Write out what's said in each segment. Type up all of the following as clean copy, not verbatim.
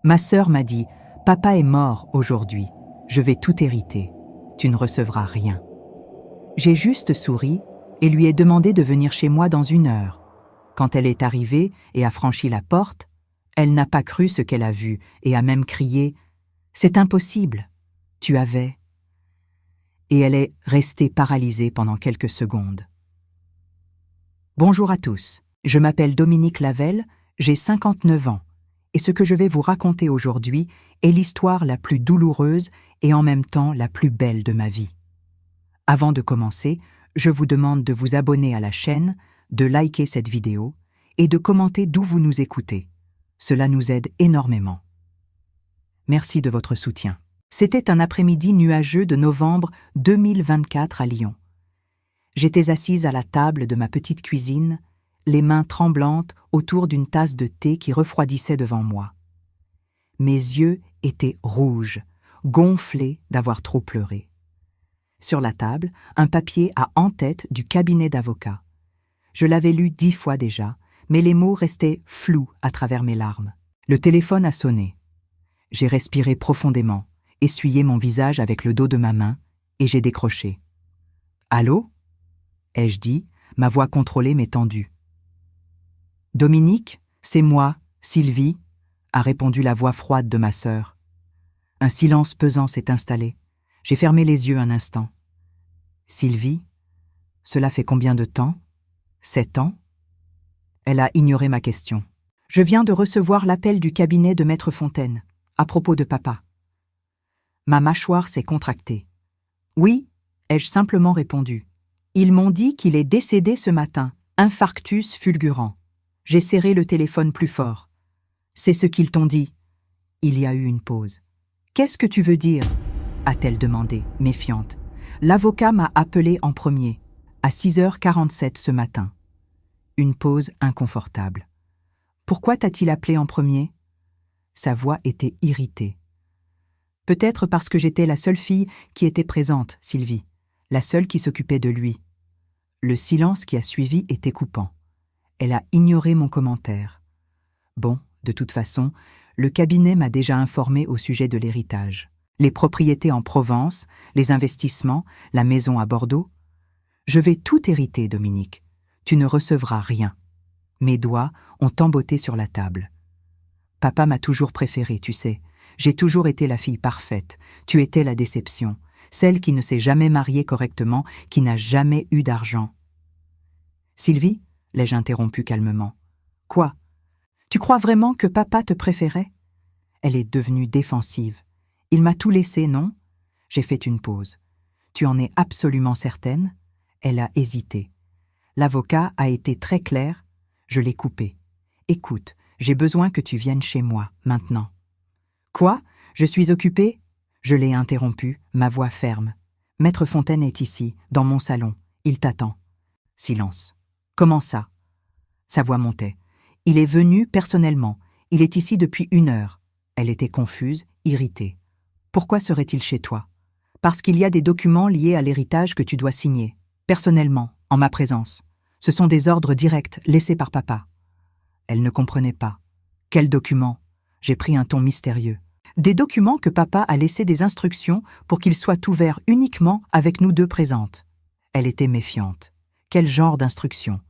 Ma sœur m'a dit « Papa est mort aujourd'hui, je vais tout hériter, tu ne recevras rien ». J'ai juste souri et lui ai demandé de venir chez moi dans 1 heure. Quand elle est arrivée et a franchi la porte, elle n'a pas cru ce qu'elle a vu et a même crié « C'est impossible, tu avais… » Et elle est restée paralysée pendant quelques secondes. Bonjour à tous, je m'appelle Dominique Lavelle, j'ai 59 ans, et ce que je vais vous raconter aujourd'hui est l'histoire la plus douloureuse et en même temps la plus belle de ma vie. Avant de commencer, je vous demande de vous abonner à la chaîne, de liker cette vidéo et de commenter d'où vous nous écoutez. Cela nous aide énormément. Merci de votre soutien. C'était un après-midi nuageux de novembre 2024 à Lyon. J'étais assise à la table de ma petite cuisine, les mains tremblantes autour d'une tasse de thé qui refroidissait devant moi. Mes yeux étaient rouges, gonflés d'avoir trop pleuré. Sur la table, un papier à en-tête du cabinet d'avocat. Je l'avais lu 10 fois déjà, mais les mots restaient flous à travers mes larmes. Le téléphone a sonné. J'ai respiré profondément, essuyé mon visage avec le dos de ma main, et j'ai décroché. « Allô ?» ai-je dit, ma voix contrôlée mais tendue. « Dominique, c'est moi, Sylvie », a répondu la voix froide de ma sœur. Un silence pesant s'est installé. J'ai fermé les yeux un instant. « Sylvie, cela fait combien de temps ? 7 ans ?» Elle a ignoré ma question. « Je viens de recevoir l'appel du cabinet de Maître Fontaine, à propos de papa. » Ma mâchoire s'est contractée. « Oui », ai-je simplement répondu. « Ils m'ont dit qu'il est décédé ce matin, infarctus fulgurant. » J'ai serré le téléphone plus fort. « C'est ce qu'ils t'ont dit. » Il y a eu une pause. « Qu'est-ce que tu veux dire ?» a-t-elle demandé, méfiante. L'avocat m'a appelé en premier, à 6h47 ce matin. Une pause inconfortable. « Pourquoi t'a-t-il appelé en premier ?» Sa voix était irritée. « Peut-être parce que j'étais la seule fille qui était présente, Sylvie, la seule qui s'occupait de lui. » Le silence qui a suivi était coupant. Elle a ignoré mon commentaire. Bon, de toute façon, le cabinet m'a déjà informé au sujet de l'héritage. Les propriétés en Provence, les investissements, la maison à Bordeaux. Je vais tout hériter, Dominique. Tu ne recevras rien. Mes doigts ont emboîté sur la table. Papa m'a toujours préférée, tu sais. J'ai toujours été la fille parfaite. Tu étais la déception, celle qui ne s'est jamais mariée correctement, qui n'a jamais eu d'argent. Sylvie, l'ai-je interrompu calmement. Quoi ? Tu crois vraiment que papa te préférait ? Elle est devenue défensive. Il m'a tout laissé, non ? J'ai fait une pause. Tu en es absolument certaine ? Elle a hésité. L'avocat a été très clair. Je l'ai coupé. Écoute, j'ai besoin que tu viennes chez moi, maintenant. Quoi ? Je suis occupée ? Je l'ai interrompu, ma voix ferme. Maître Fontaine est ici, dans mon salon. Il t'attend. Silence. Comment ça ? Sa voix montait. Il est venu personnellement. Il est ici depuis 1 heure. Elle était confuse, irritée. Pourquoi serait-il chez toi ? Parce qu'il y a des documents liés à l'héritage que tu dois signer, personnellement, en ma présence. Ce sont des ordres directs laissés par papa. Elle ne comprenait pas. Quels documents ? J'ai pris un ton mystérieux. Des documents que papa a laissé des instructions pour qu'ils soient ouverts uniquement avec nous 2 présentes. Elle était méfiante. Quel genre d'instructions ?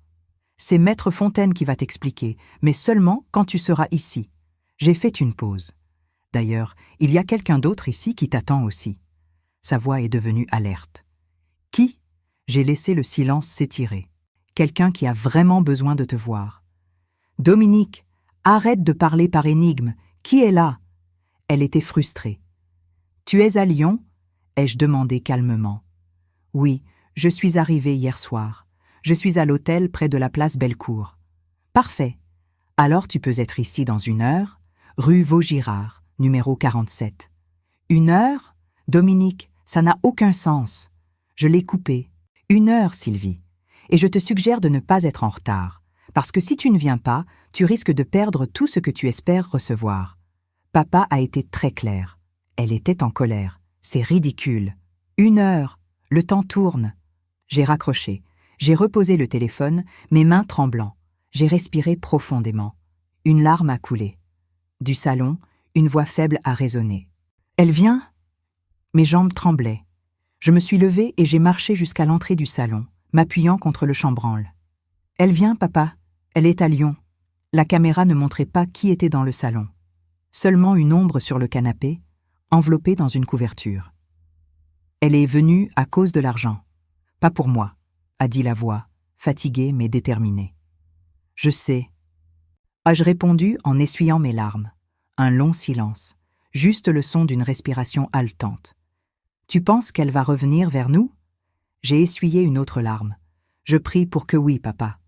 C'est Maître Fontaine qui va t'expliquer, mais seulement quand tu seras ici. J'ai fait une pause. D'ailleurs, il y a quelqu'un d'autre ici qui t'attend aussi. Sa voix est devenue alerte. Qui ? J'ai laissé le silence s'étirer. Quelqu'un qui a vraiment besoin de te voir. Dominique, arrête de parler par énigme. Qui est là ? Elle était frustrée. Tu es à Lyon ? ai-je demandé calmement. Oui, je suis arrivée hier soir. Je suis à l'hôtel près de la place Bellecour. Parfait. Alors tu peux être ici dans 1 heure, rue Vaugirard, numéro 47. 1 heure ? Dominique, ça n'a aucun sens. Je l'ai coupé. 1 heure, Sylvie. Et je te suggère de ne pas être en retard, parce que si tu ne viens pas, tu risques de perdre tout ce que tu espères recevoir. Papa a été très clair. Elle était en colère. C'est ridicule. 1 heure. Le temps tourne. J'ai raccroché. J'ai reposé le téléphone, mes mains tremblant. J'ai respiré profondément. Une larme a coulé. Du salon, Une voix faible a résonné. « Elle vient ?» Mes jambes tremblaient. Je me suis levée et j'ai marché jusqu'à l'entrée du salon, m'appuyant contre le chambranle. « Elle vient, papa. Elle est à Lyon. » La caméra ne montrait pas qui était dans le salon. Seulement une ombre sur le canapé, enveloppée dans une couverture. « Elle est venue à cause de l'argent. Pas pour moi, » a dit la voix, fatiguée mais déterminée. « Je sais. » ai-je répondu en essuyant mes larmes. Un long silence, juste le son d'une respiration haletante. « Tu penses qu'elle va revenir vers nous ?» J'ai essuyé une autre larme. « Je prie pour que oui, papa. »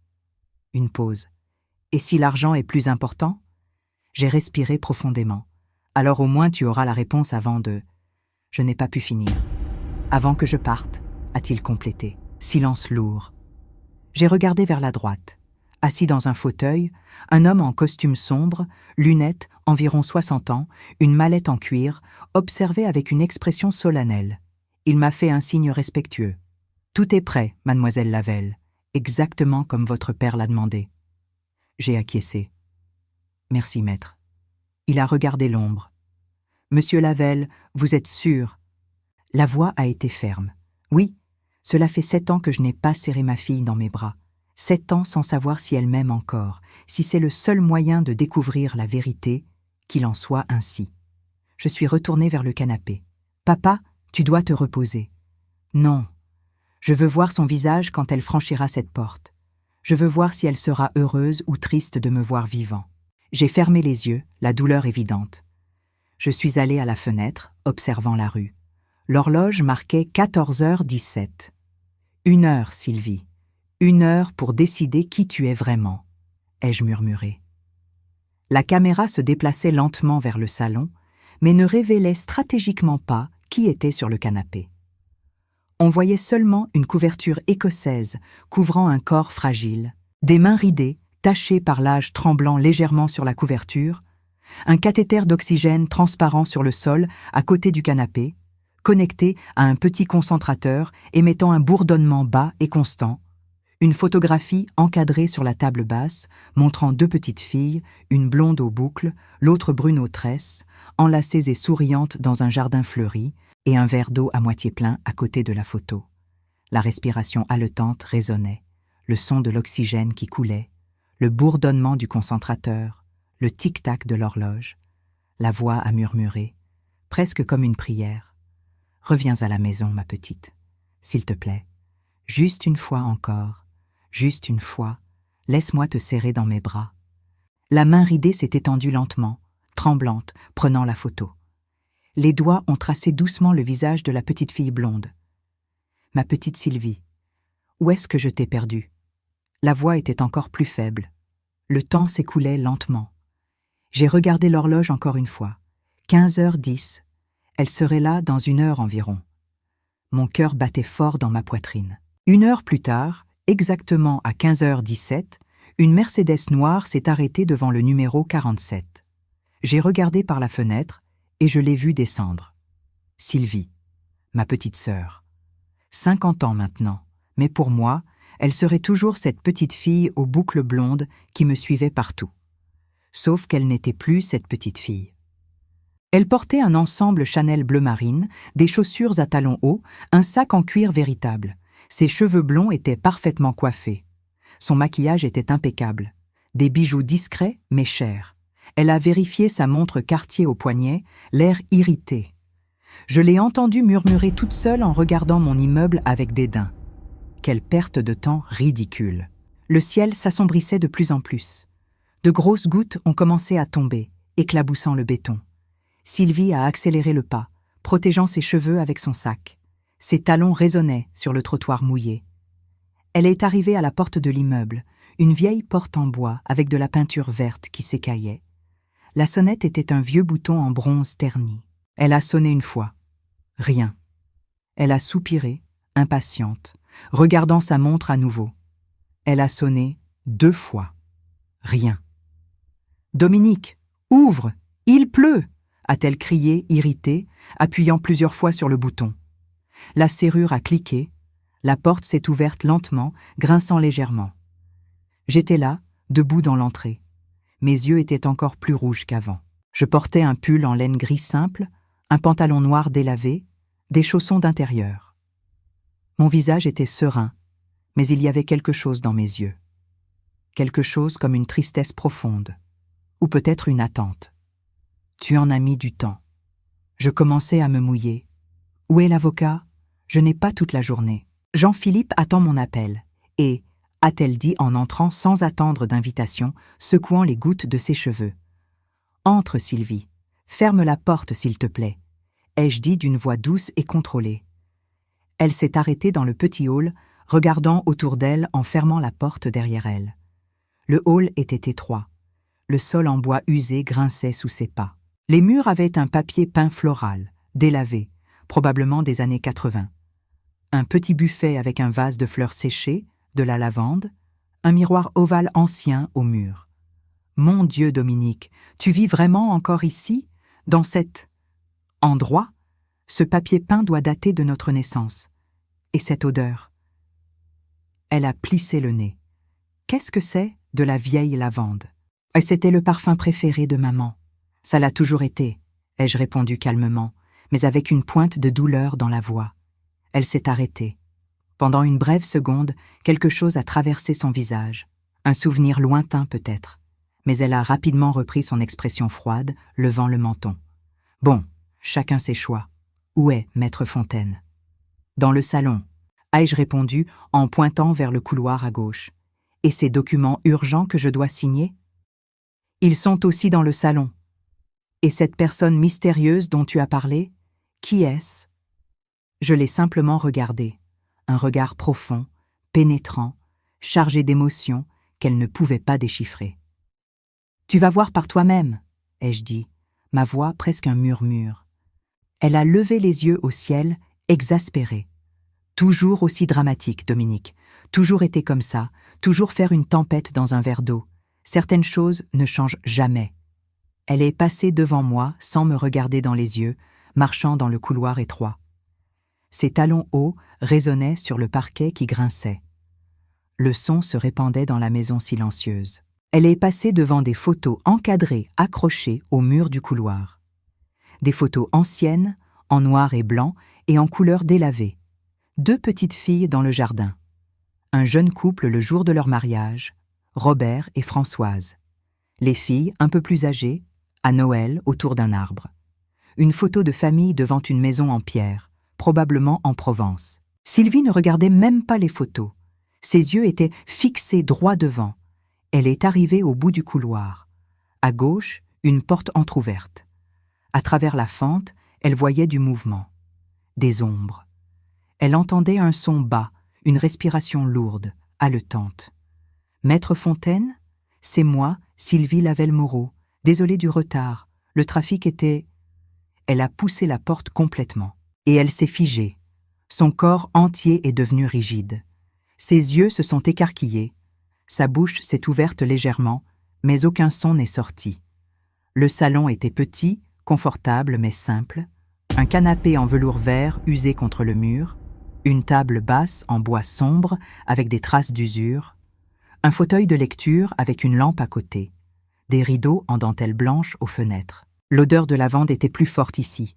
Une pause. « Et si l'argent est plus important ?» J'ai respiré profondément. « Alors au moins tu auras la réponse avant de... » Je n'ai pas pu finir. « Avant que je parte » a-t-il complété. Silence lourd. J'ai regardé vers la droite. Assis dans un fauteuil, un homme en costume sombre, lunettes, environ 60 ans, une mallette en cuir, observait avec une expression solennelle. Il m'a fait un signe respectueux. « Tout est prêt, mademoiselle Lavelle, exactement comme votre père l'a demandé. » J'ai acquiescé. « Merci, maître. » Il a regardé l'ombre. « Monsieur Lavelle, vous êtes sûr ?» La voix a été ferme. « Oui, cela fait 7 ans que je n'ai pas serré ma fille dans mes bras. 7 ans sans savoir si elle m'aime encore, si c'est le seul moyen de découvrir la vérité, qu'il en soit ainsi. » Je suis retournée vers le canapé. « Papa, tu dois te reposer. »« Non. Je veux voir son visage quand elle franchira cette porte. Je veux voir si elle sera heureuse ou triste de me voir vivant. » J'ai fermé les yeux, la douleur évidente. Je suis allée à la fenêtre, observant la rue. L'horloge marquait 14h17. 1 heure, Sylvie. 1 heure pour décider qui tu es vraiment, ai-je murmuré. La caméra se déplaçait lentement vers le salon, mais ne révélait stratégiquement pas qui était sur le canapé. On voyait seulement une couverture écossaise couvrant un corps fragile, des mains ridées, tachées par l'âge tremblant légèrement sur la couverture, un cathéter d'oxygène transparent sur le sol à côté du canapé, connecté à un petit concentrateur émettant un bourdonnement bas et constant, une photographie encadrée sur la table basse montrant 2 petites filles, une blonde aux boucles, l'autre brune aux tresses, enlacées et souriantes dans un jardin fleuri, et un verre d'eau à moitié plein à côté de la photo. La respiration haletante résonnait, le son de l'oxygène qui coulait, le bourdonnement du concentrateur, le tic-tac de l'horloge. La voix a murmuré, presque comme une prière. « Reviens à la maison, ma petite. S'il te plaît, juste une fois encore, juste une fois, laisse-moi te serrer dans mes bras. » La main ridée s'est étendue lentement, tremblante, prenant la photo. Les doigts ont tracé doucement le visage de la petite fille blonde. « Ma petite Sylvie, où est-ce que je t'ai perdue ?» La voix était encore plus faible. Le temps s'écoulait lentement. J'ai regardé l'horloge encore une fois. 15h10. Elle serait là dans 1 heure environ. Mon cœur battait fort dans ma poitrine. 1 heure plus tard, exactement à 15h17, une Mercedes noire s'est arrêtée devant le numéro 47. J'ai regardé par la fenêtre et je l'ai vue descendre. Sylvie, ma petite sœur. 50 ans maintenant, mais pour moi, elle serait toujours cette petite fille aux boucles blondes qui me suivait partout. Sauf qu'elle n'était plus cette petite fille. Elle portait un ensemble Chanel bleu marine, des chaussures à talons hauts, un sac en cuir véritable. Ses cheveux blonds étaient parfaitement coiffés. Son maquillage était impeccable. Des bijoux discrets mais chers. Elle a vérifié sa montre Cartier au poignet, l'air irrité. Je l'ai entendue murmurer toute seule en regardant mon immeuble avec dédain. Quelle perte de temps ridicule. Le ciel s'assombrissait de plus en plus. De grosses gouttes ont commencé à tomber, éclaboussant le béton. Sylvie a accéléré le pas, protégeant ses cheveux avec son sac. Ses talons résonnaient sur le trottoir mouillé. Elle est arrivée à la porte de l'immeuble, une vieille porte en bois avec de la peinture verte qui s'écaillait. La sonnette était un vieux bouton en bronze terni. Elle a sonné une fois. Rien. Elle a soupiré, impatiente, regardant sa montre à nouveau. Elle a sonné 2 fois. Rien. « Dominique, ouvre! Il pleut !» a-t-elle crié, irritée, appuyant plusieurs fois sur le bouton. La serrure a cliqué, la porte s'est ouverte lentement, grinçant légèrement. J'étais là, debout dans l'entrée. Mes yeux étaient encore plus rouges qu'avant. Je portais un pull en laine gris simple, un pantalon noir délavé, des chaussons d'intérieur. Mon visage était serein, mais il y avait quelque chose dans mes yeux. Quelque chose comme une tristesse profonde, ou peut-être une attente. Tu en as mis du temps. Je commençais à me mouiller. Où est l'avocat? Je n'ai pas toute la journée. Jean-Philippe attend mon appel, et, a-t-elle dit en entrant sans attendre d'invitation, secouant les gouttes de ses cheveux. Entre, Sylvie. Ferme la porte, s'il te plaît, ai-je dit d'une voix douce et contrôlée. Elle s'est arrêtée dans le petit hall, regardant autour d'elle en fermant la porte derrière elle. Le hall était étroit. Le sol en bois usé grinçait sous ses pas. Les murs avaient un papier peint floral, délavé, probablement des années 80. Un petit buffet avec un vase de fleurs séchées, de la lavande, un miroir ovale ancien au mur. Mon Dieu, Dominique, tu vis vraiment encore ici, dans cet endroit? Ce papier peint doit dater de notre naissance. Et cette odeur? Elle a plissé le nez. Qu'est-ce que c'est? De la vieille lavande. Et c'était le parfum préféré de maman. Ça l'a toujours été, ai-je répondu calmement, mais avec une pointe de douleur dans la voix. Elle s'est arrêtée. Pendant une brève seconde, quelque chose a traversé son visage. Un souvenir lointain peut-être. Mais elle a rapidement repris son expression froide, levant le menton. Bon, chacun ses choix. Où est Maître Fontaine? Dans le salon, ai-je répondu en pointant vers le couloir à gauche. Et ces documents urgents que je dois signer? Ils sont aussi dans le salon. Et cette personne mystérieuse dont tu as parlé, qui est-ce? Je l'ai simplement regardée, un regard profond, pénétrant, chargé d'émotions qu'elle ne pouvait pas déchiffrer. Tu vas voir par toi-même, ai-je dit, ma voix presque un murmure. Elle a levé les yeux au ciel, exaspérée. Toujours aussi dramatique, Dominique, toujours été comme ça, toujours faire une tempête dans un verre d'eau. Certaines choses ne changent jamais. Elle est passée devant moi sans me regarder dans les yeux, marchant dans le couloir étroit. Ses talons hauts résonnaient sur le parquet qui grinçait. Le son se répandait dans la maison silencieuse. Elle est passée devant des photos encadrées, accrochées au mur du couloir. Des photos anciennes, en noir et blanc et en couleur délavée. 2 petites filles dans le jardin. Un jeune couple le jour de leur mariage, Robert et Françoise. Les filles, un peu plus âgées, à Noël, autour d'un arbre. Une photo de famille devant une maison en pierre, probablement en Provence. Sylvie ne regardait même pas les photos. Ses yeux étaient fixés droit devant. Elle est arrivée au bout du couloir. À gauche, une porte entr'ouverte. À travers la fente, elle voyait du mouvement. Des ombres. Elle entendait un son bas, une respiration lourde, haletante. Maître Fontaine? C'est moi, Sylvie Lavelle-Moreau. Désolée du retard. Le trafic était... Elle a poussé la porte complètement. Et elle s'est figée. Son corps entier est devenu rigide. Ses yeux se sont écarquillés. Sa bouche s'est ouverte légèrement, mais aucun son n'est sorti. Le salon était petit, confortable mais simple. Un canapé en velours vert usé contre le mur. Une table basse en bois sombre avec des traces d'usure. Un fauteuil de lecture avec une lampe à côté. Des rideaux en dentelle blanche aux fenêtres. L'odeur de lavande était plus forte ici.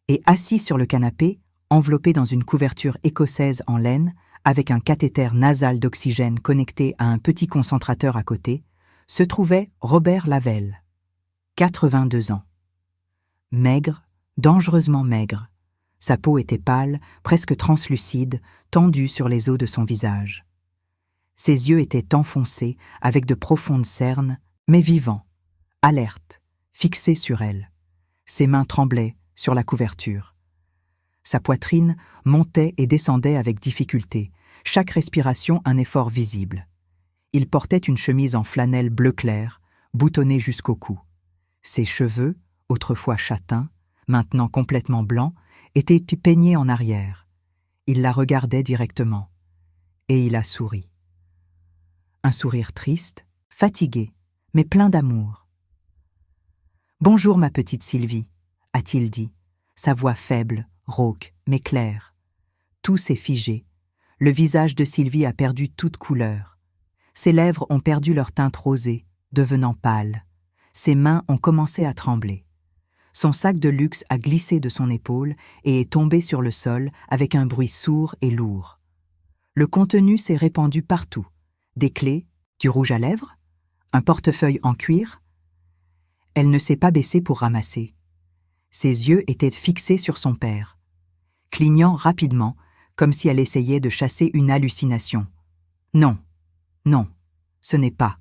Et assis sur le canapé, enveloppé dans une couverture écossaise en laine, avec un cathéter nasal d'oxygène connecté à un petit concentrateur à côté, se trouvait Robert Lavelle, 82 ans. Maigre, dangereusement maigre. Sa peau était pâle, presque translucide, tendue sur les os de son visage. Ses yeux étaient enfoncés, avec de profondes cernes, mais vivants, alertes, fixés sur elle. Ses mains tremblaient sur la couverture. Sa poitrine montait et descendait avec difficulté, chaque respiration un effort visible. Il portait une chemise en flanelle bleu clair, boutonnée jusqu'au cou. Ses cheveux, autrefois châtains, maintenant complètement blancs, étaient peignés en arrière. Il la regardait directement. Et il a souri. Un sourire triste, fatigué, mais plein d'amour. « Bonjour, ma petite Sylvie », a-t-il dit, sa voix faible, rauque, mais claire. Tout s'est figé. Le visage de Sylvie a perdu toute couleur. Ses lèvres ont perdu leur teinte rosée, devenant pâles. Ses mains ont commencé à trembler. Son sac de luxe a glissé de son épaule et est tombé sur le sol avec un bruit sourd et lourd. Le contenu s'est répandu partout. Des clés, du rouge à lèvres, un portefeuille en cuir. Elle ne s'est pas baissée pour ramasser. Ses yeux étaient fixés sur son père, clignant rapidement, comme si elle essayait de chasser une hallucination. « Non, non, ce n'est pas, »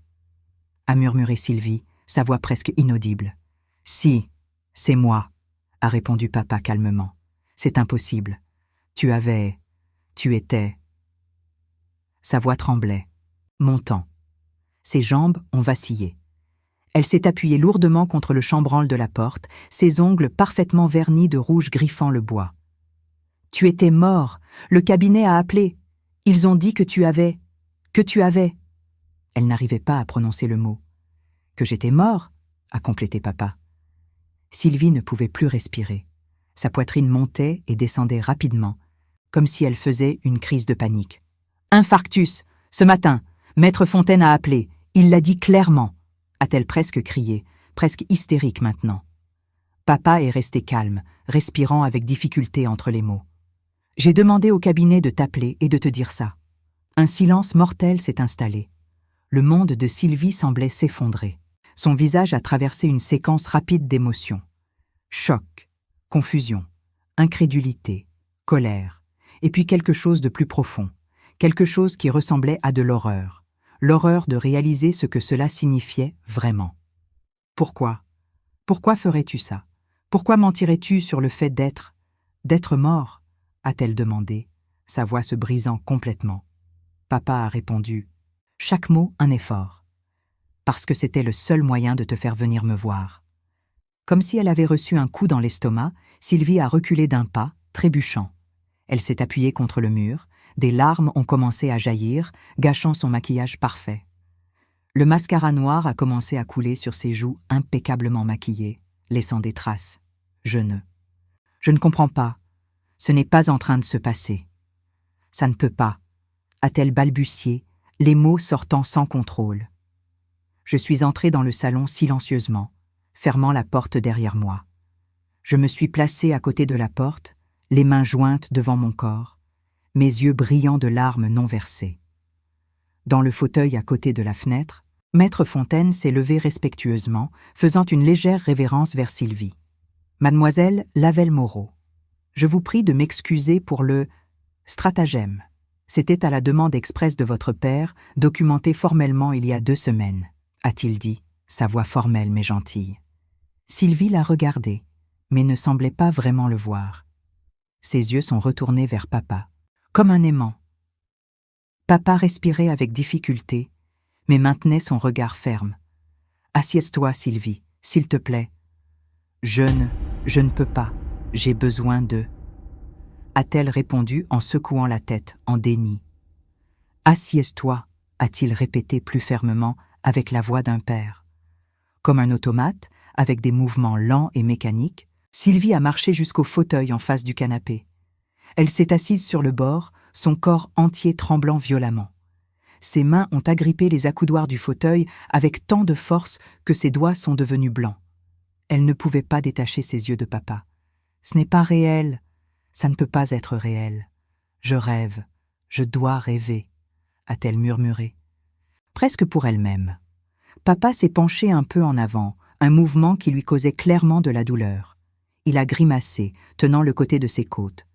a murmuré Sylvie, sa voix presque inaudible. « Si, c'est moi, » a répondu papa calmement. « C'est impossible. Tu étais... » Sa voix tremblait, montant. Ses jambes ont vacillé. Elle s'est appuyée lourdement contre le chambranle de la porte, ses ongles parfaitement vernis de rouge griffant le bois. « Tu étais mort. Le cabinet a appelé. Ils ont dit que tu avais... Elle n'arrivait pas à prononcer le mot. « Que j'étais mort ?» a complété papa. Sylvie ne pouvait plus respirer. Sa poitrine montait et descendait rapidement, comme si elle faisait une crise de panique. « Infarctus! Ce matin, Maître Fontaine a appelé. Il l'a dit clairement !» a-t-elle presque crié, presque hystérique maintenant. Papa est resté calme, respirant avec difficulté entre les mots. « J'ai demandé au cabinet de t'appeler et de te dire ça. » Un silence mortel s'est installé. Le monde de Sylvie semblait s'effondrer. Son visage a traversé une séquence rapide d'émotions. Choc, confusion, incrédulité, colère, et puis quelque chose de plus profond, quelque chose qui ressemblait à de l'horreur. L'horreur de réaliser ce que cela signifiait vraiment. Pourquoi? Pourquoi ferais-tu ça? Pourquoi mentirais-tu sur le fait d'être mort? A-t-elle demandé, sa voix se brisant complètement. Papa a répondu, chaque mot un effort. Parce que c'était le seul moyen de te faire venir me voir. Comme si elle avait reçu un coup dans l'estomac, Sylvie a reculé d'un pas, trébuchant. Elle s'est appuyée contre le mur, des larmes ont commencé à jaillir, gâchant son maquillage parfait. Le mascara noir a commencé à couler sur ses joues impeccablement maquillées, laissant des traces. Je ne comprends pas. Ce n'est pas en train de se passer. Ça ne peut pas, a-t-elle balbutié, les mots sortant sans contrôle. Je suis entrée dans le salon silencieusement, fermant la porte derrière moi. Je me suis placée à côté de la porte, les mains jointes devant mon corps, mes yeux brillants de larmes non versées. Dans le fauteuil à côté de la fenêtre, Maître Fontaine s'est levé respectueusement, faisant une légère révérence vers Sylvie. « Mademoiselle Lavelle-Moreau, je vous prie de m'excuser pour le stratagème. C'était à la demande expresse de votre père, documenté formellement il y a 2 semaines, a-t-il dit, sa voix formelle mais gentille. Sylvie l'a regardé, mais ne semblait pas vraiment le voir. Ses yeux sont retournés vers papa, comme un aimant. Papa respirait avec difficulté, mais maintenait son regard ferme. « Assieds-toi, Sylvie, s'il te plaît. »« Je ne peux pas. J'ai besoin de... » a-t-elle répondu en secouant la tête, en déni. « Assieds-toi » a-t-il répété plus fermement avec la voix d'un père. Comme un automate, avec des mouvements lents et mécaniques, Sylvie a marché jusqu'au fauteuil en face du canapé. Elle s'est assise sur le bord, son corps entier tremblant violemment. Ses mains ont agrippé les accoudoirs du fauteuil avec tant de force que ses doigts sont devenus blancs. Elle ne pouvait pas détacher ses yeux de papa. « Ce n'est pas réel. Ça ne peut pas être réel. Je rêve. Je dois rêver. » a-t-elle murmuré. Presque pour elle-même. Papa s'est penché un peu en avant, un mouvement qui lui causait clairement de la douleur. Il a grimacé, tenant le côté de ses côtes.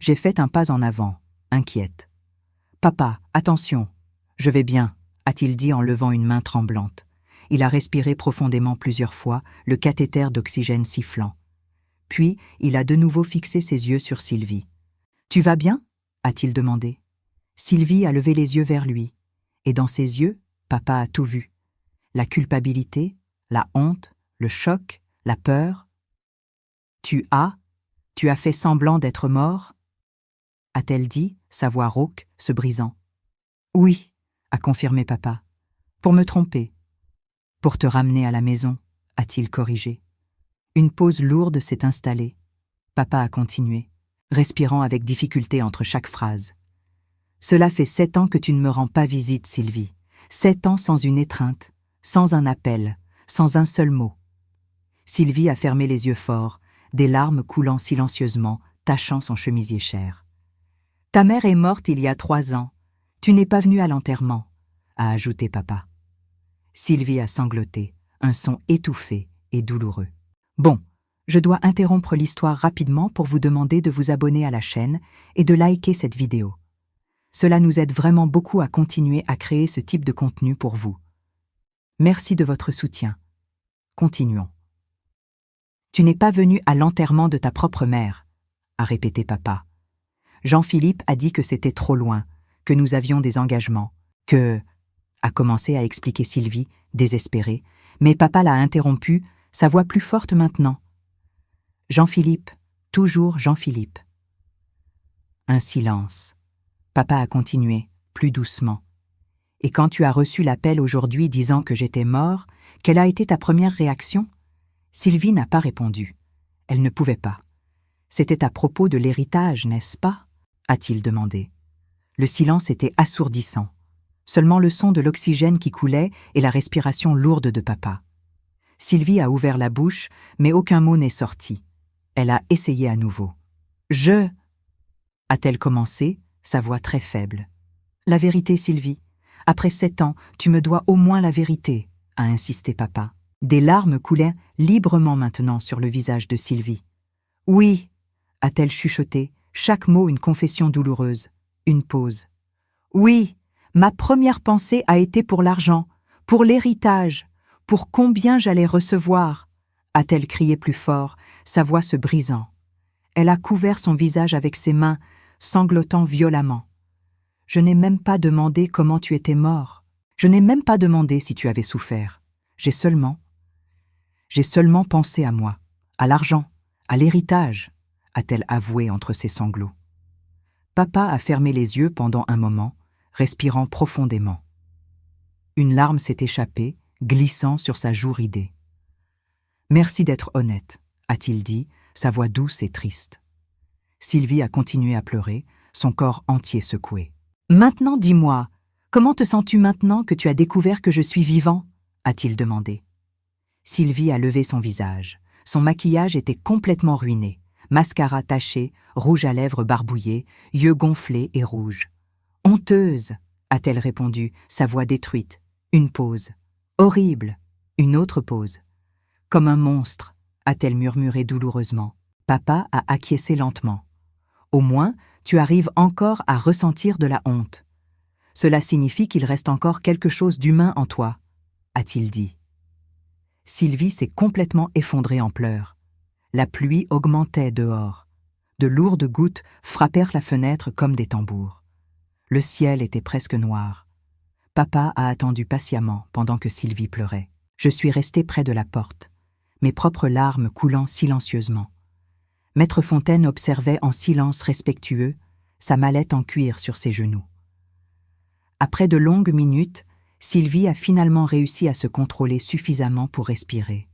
J'ai fait un pas en avant, inquiète. « Papa, attention. Je vais bien, » a-t-il dit en levant une main tremblante. Il a respiré profondément plusieurs fois, le cathéter d'oxygène sifflant. Puis, il a de nouveau fixé ses yeux sur Sylvie. « Tu vas bien ?» a-t-il demandé. Sylvie a levé les yeux vers lui, et dans ses yeux, papa a tout vu. La culpabilité, la honte, le choc, la peur. « Tu as fait semblant d'être mort ?» a-t-elle dit, sa voix rauque, se brisant. « Oui », a confirmé papa. « Pour me tromper. »« Pour te ramener à la maison », a-t-il corrigé. Une pause lourde s'est installée. Papa a continué, respirant avec difficulté entre chaque phrase. « Cela fait 7 ans que tu ne me rends pas visite, Sylvie. 7 ans sans une étreinte, sans un appel, sans un seul mot. Sylvie a fermé les yeux fort, des larmes coulant silencieusement, tachant son chemisier cher. « Ta mère est morte il y a 3 ans. Tu n'es pas venue à l'enterrement, » a ajouté papa. Sylvie a sangloté, un son étouffé et douloureux. Bon, je dois interrompre l'histoire rapidement pour vous demander de vous abonner à la chaîne et de liker cette vidéo. Cela nous aide vraiment beaucoup à continuer à créer ce type de contenu pour vous. Merci de votre soutien. Continuons. Tu n'es pas venu à l'enterrement de ta propre mère, a répété papa. Jean-Philippe a dit que c'était trop loin, que nous avions des engagements, a commencé à expliquer Sylvie, désespérée, mais papa l'a interrompu, sa voix plus forte maintenant. Jean-Philippe, toujours Jean-Philippe. Un silence. Papa a continué, plus doucement. Et quand tu as reçu l'appel aujourd'hui disant que j'étais mort, quelle a été ta première réaction? Sylvie n'a pas répondu. Elle ne pouvait pas. C'était à propos de l'héritage, n'est-ce pas? A-t-il demandé. Le silence était assourdissant. Seulement le son de l'oxygène qui coulait et la respiration lourde de papa. Sylvie a ouvert la bouche, mais aucun mot n'est sorti. Elle a essayé à nouveau. A-t-elle commencé, sa voix très faible. La vérité, Sylvie. Après 7 ans, tu me dois au moins la vérité, a insisté papa. Des larmes coulaient librement maintenant sur le visage de Sylvie. Oui, a-t-elle chuchoté, chaque mot une confession douloureuse. Une pause. Oui, ma première pensée a été pour l'argent, pour l'héritage, pour combien j'allais recevoir, a-t-elle crié plus fort, sa voix se brisant. Elle a couvert son visage avec ses mains, sanglotant violemment. Je n'ai même pas demandé comment tu étais mort. Je n'ai même pas demandé si tu avais souffert. J'ai seulement pensé à moi, à l'argent, à l'héritage, a-t-elle avoué entre ses sanglots. Papa a fermé les yeux pendant un moment, respirant profondément. Une larme s'est échappée, glissant sur sa joue ridée. « Merci d'être honnête, » a-t-il dit, sa voix douce et triste. Sylvie a continué à pleurer, son corps entier secoué. « Maintenant, dis-moi, comment te sens-tu maintenant que tu as découvert que je suis vivant ?» a-t-il demandé. Sylvie a levé son visage. Son maquillage était complètement ruiné. Mascara taché, rouge à lèvres barbouillé, yeux gonflés et rouges. « Honteuse !» a-t-elle répondu, sa voix détruite. Une pause. « Horrible !» Une autre pause. « Comme un monstre !» a-t-elle murmuré douloureusement. Papa a acquiescé lentement. « Au moins, tu arrives encore à ressentir de la honte. Cela signifie qu'il reste encore quelque chose d'humain en toi, » a-t-il dit. Sylvie s'est complètement effondrée en pleurs. La pluie augmentait dehors. De lourdes gouttes frappèrent la fenêtre comme des tambours. Le ciel était presque noir. Papa a attendu patiemment pendant que Sylvie pleurait. Je suis restée près de la porte, mes propres larmes coulant silencieusement. Maître Fontaine observait en silence respectueux, sa mallette en cuir sur ses genoux. Après de longues minutes, Sylvie a finalement réussi à se contrôler suffisamment pour respirer.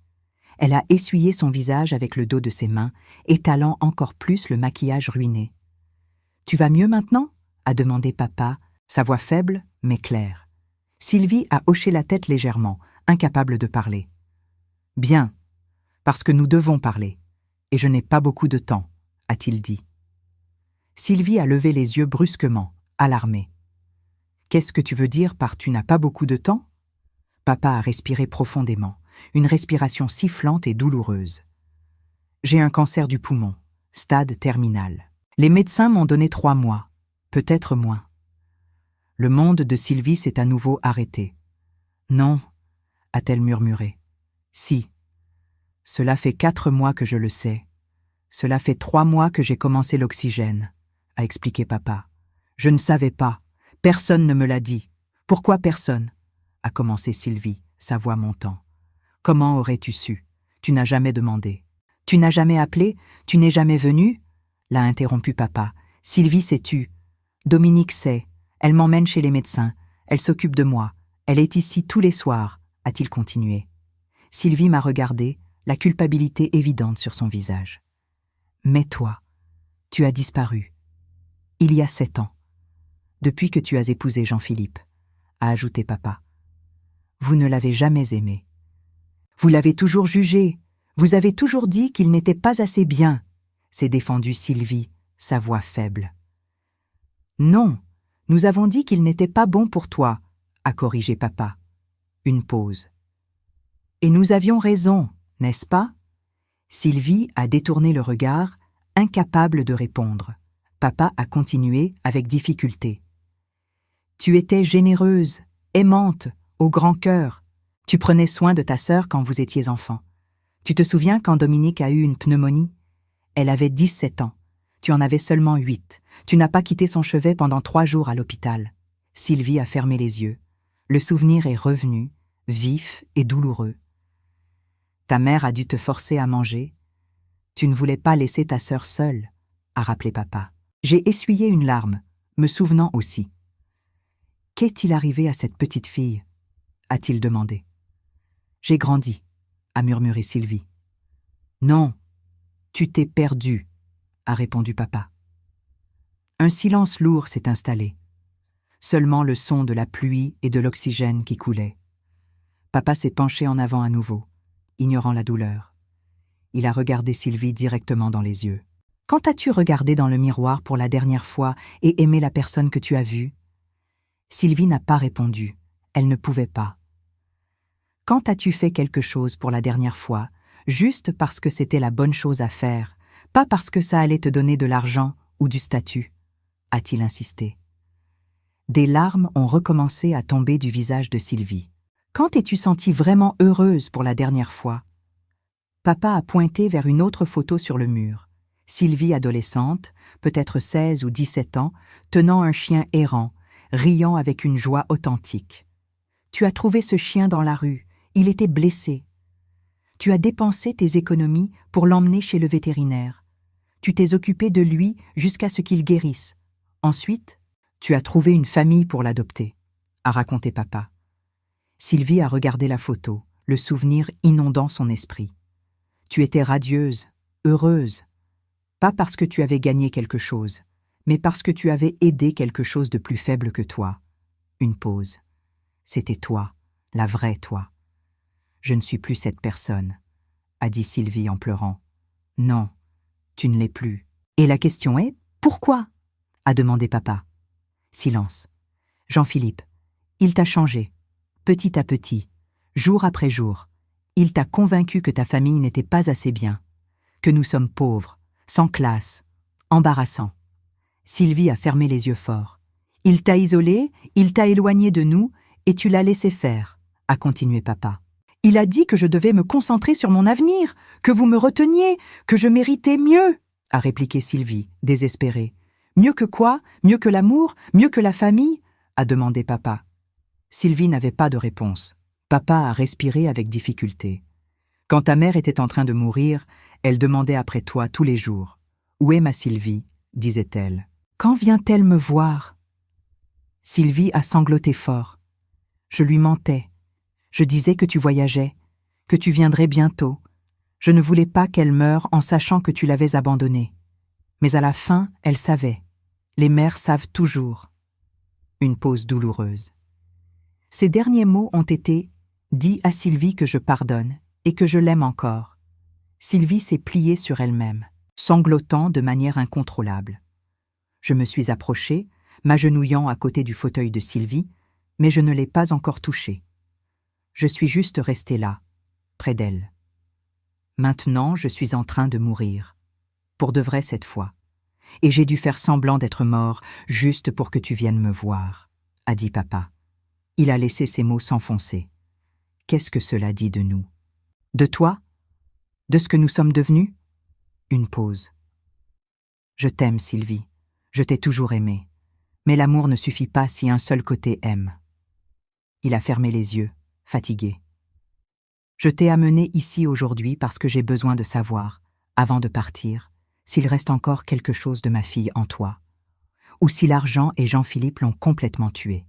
Elle a essuyé son visage avec le dos de ses mains, étalant encore plus le maquillage ruiné. « Tu vas mieux maintenant ?» a demandé papa, sa voix faible mais claire. Sylvie a hoché la tête légèrement, incapable de parler. « Bien, parce que nous devons parler, et je n'ai pas beaucoup de temps, » a-t-il dit. Sylvie a levé les yeux brusquement, alarmée. « Qu'est-ce que tu veux dire par « tu n'as pas beaucoup de temps » ? Papa a respiré profondément, une respiration sifflante et douloureuse. « J'ai un cancer du poumon, stade terminal. Les médecins m'ont donné 3 mois, peut-être moins. » Le monde de Sylvie s'est à nouveau arrêté. « Non, » a-t-elle murmuré. « Si. Cela fait 4 mois que je le sais. Cela fait 3 mois que j'ai commencé l'oxygène, » a expliqué papa. « Je ne savais pas. Personne ne me l'a dit. »« Pourquoi personne ?» a commencé Sylvie, sa voix montant. « Comment aurais-tu su? Tu n'as jamais demandé. »« Tu n'as jamais appelé? Tu n'es jamais venu ?» l'a interrompu papa. « Sylvie s'est tue. Dominique sait. Elle m'emmène chez les médecins. Elle s'occupe de moi. Elle est ici tous les soirs, » a-t-il continué. Sylvie m'a regardé, la culpabilité évidente sur son visage. « Mais toi, tu as disparu. Il y a 7 ans. Depuis que tu as épousé Jean-Philippe, » a ajouté papa. « Vous ne l'avez jamais aimé. Vous l'avez toujours jugé. Vous avez toujours dit qu'il n'était pas assez bien, s'est défendue Sylvie, sa voix faible. Non, nous avons dit qu'il n'était pas bon pour toi, a corrigé papa. Une pause. Et nous avions raison, n'est-ce pas? Sylvie a détourné le regard, incapable de répondre. Papa a continué avec difficulté. Tu étais généreuse, aimante, au grand cœur. Tu prenais soin de ta sœur quand vous étiez enfant. Tu te souviens quand Dominique a eu une pneumonie? Elle avait 17 ans. Tu en avais seulement 8. Tu n'as pas quitté son chevet pendant 3 jours à l'hôpital. Sylvie a fermé les yeux. Le souvenir est revenu, vif et douloureux. Ta mère a dû te forcer à manger. Tu ne voulais pas laisser ta sœur seule, a rappelé papa. J'ai essuyé une larme, me souvenant aussi. Qu'est-il arrivé à cette petite fille? A-t-il demandé. J'ai grandi, a murmuré Sylvie. Non, tu t'es perdue, a répondu papa. Un silence lourd s'est installé. Seulement le son de la pluie et de l'oxygène qui coulait. Papa s'est penché en avant à nouveau, ignorant la douleur. Il a regardé Sylvie directement dans les yeux. Quand as-tu regardé dans le miroir pour la dernière fois et aimé la personne que tu as vue? Sylvie n'a pas répondu. Elle ne pouvait pas. Quand as-tu fait quelque chose pour la dernière fois, juste parce que c'était la bonne chose à faire, pas parce que ça allait te donner de l'argent ou du statut? A-t-il insisté. Des larmes ont recommencé à tomber du visage de Sylvie. Quand t'es-tu sentie vraiment heureuse pour la dernière fois? Papa a pointé vers une autre photo sur le mur. Sylvie adolescente, peut-être 16 ou 17 ans, tenant un chien errant, riant avec une joie authentique. Tu as trouvé ce chien dans la rue, il était blessé. Tu as dépensé tes économies pour l'emmener chez le vétérinaire. Tu t'es occupé de lui jusqu'à ce qu'il guérisse. Ensuite, tu as trouvé une famille pour l'adopter, a raconté papa. Sylvie a regardé la photo, le souvenir inondant son esprit. Tu étais radieuse, heureuse, pas parce que tu avais gagné quelque chose, mais parce que tu avais aidé quelque chose de plus faible que toi. Une pause. C'était toi, la vraie toi. Je ne suis plus cette personne, a dit Sylvie en pleurant. Non, tu ne l'es plus. Et la question est, pourquoi? A demandé papa. Silence. Jean-Philippe, il t'a changé, petit à petit, jour après jour. Il t'a convaincu que ta famille n'était pas assez bien, que nous sommes pauvres, sans classe, embarrassants. Sylvie a fermé les yeux fort. Il t'a isolé, il t'a éloigné de nous, et tu l'as laissé faire, a continué papa. Il a dit que je devais me concentrer sur mon avenir, que vous me reteniez, que je méritais mieux, a répliqué Sylvie, désespérée. Mieux que quoi? Mieux que l'amour? Mieux que la famille? A demandé papa. Sylvie n'avait pas de réponse. Papa a respiré avec difficulté. Quand ta mère était en train de mourir, elle demandait après toi tous les jours. Où est ma Sylvie? Disait-elle. Quand vient-elle me voir? Sylvie a sangloté fort. Je lui mentais. Je disais que tu voyageais, que tu viendrais bientôt. Je ne voulais pas qu'elle meure en sachant que tu l'avais abandonnée. Mais à la fin, elle savait. Les mères savent toujours. Une pause douloureuse. Ces derniers mots ont été « Dis à Sylvie que je pardonne et que je l'aime encore ». Sylvie s'est pliée sur elle-même, sanglotant de manière incontrôlable. Je me suis approchée, m'agenouillant à côté du fauteuil de Sylvie, mais je ne l'ai pas encore touchée. Je suis juste restée là, près d'elle. Maintenant, je suis en train de mourir. Pour de vrai cette fois. Et j'ai dû faire semblant d'être mort, juste pour que tu viennes me voir, a dit papa. Il a laissé ses mots s'enfoncer. Qu'est-ce que cela dit de nous? De toi? De ce que nous sommes devenus? Une pause. Je t'aime, Sylvie. Je t'ai toujours aimée. Mais l'amour ne suffit pas si un seul côté aime. Il a fermé les yeux, fatigué. Je t'ai amené ici aujourd'hui parce que j'ai besoin de savoir, avant de partir, s'il reste encore quelque chose de ma fille en toi, ou si l'argent et Jean-Philippe l'ont complètement tué.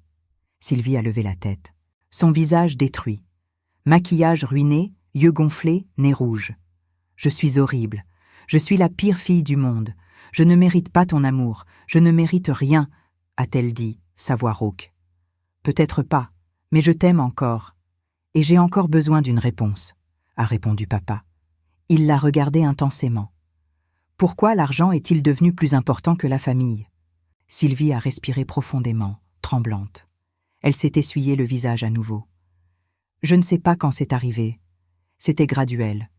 Sylvie a levé la tête. Son visage détruit. Maquillage ruiné, yeux gonflés, nez rouge. Je suis horrible. Je suis la pire fille du monde. Je ne mérite pas ton amour. Je ne mérite rien, a-t-elle dit, sa voix rauque. Peut-être pas, mais je t'aime encore. Et j'ai encore besoin d'une réponse. a répondu papa. Il la regardait intensément. Pourquoi l'argent est-il devenu plus important que la famille? Sylvie a respiré profondément, tremblante. Elle s'est essuyé le visage à nouveau. Je ne sais pas quand c'est arrivé. C'était graduel.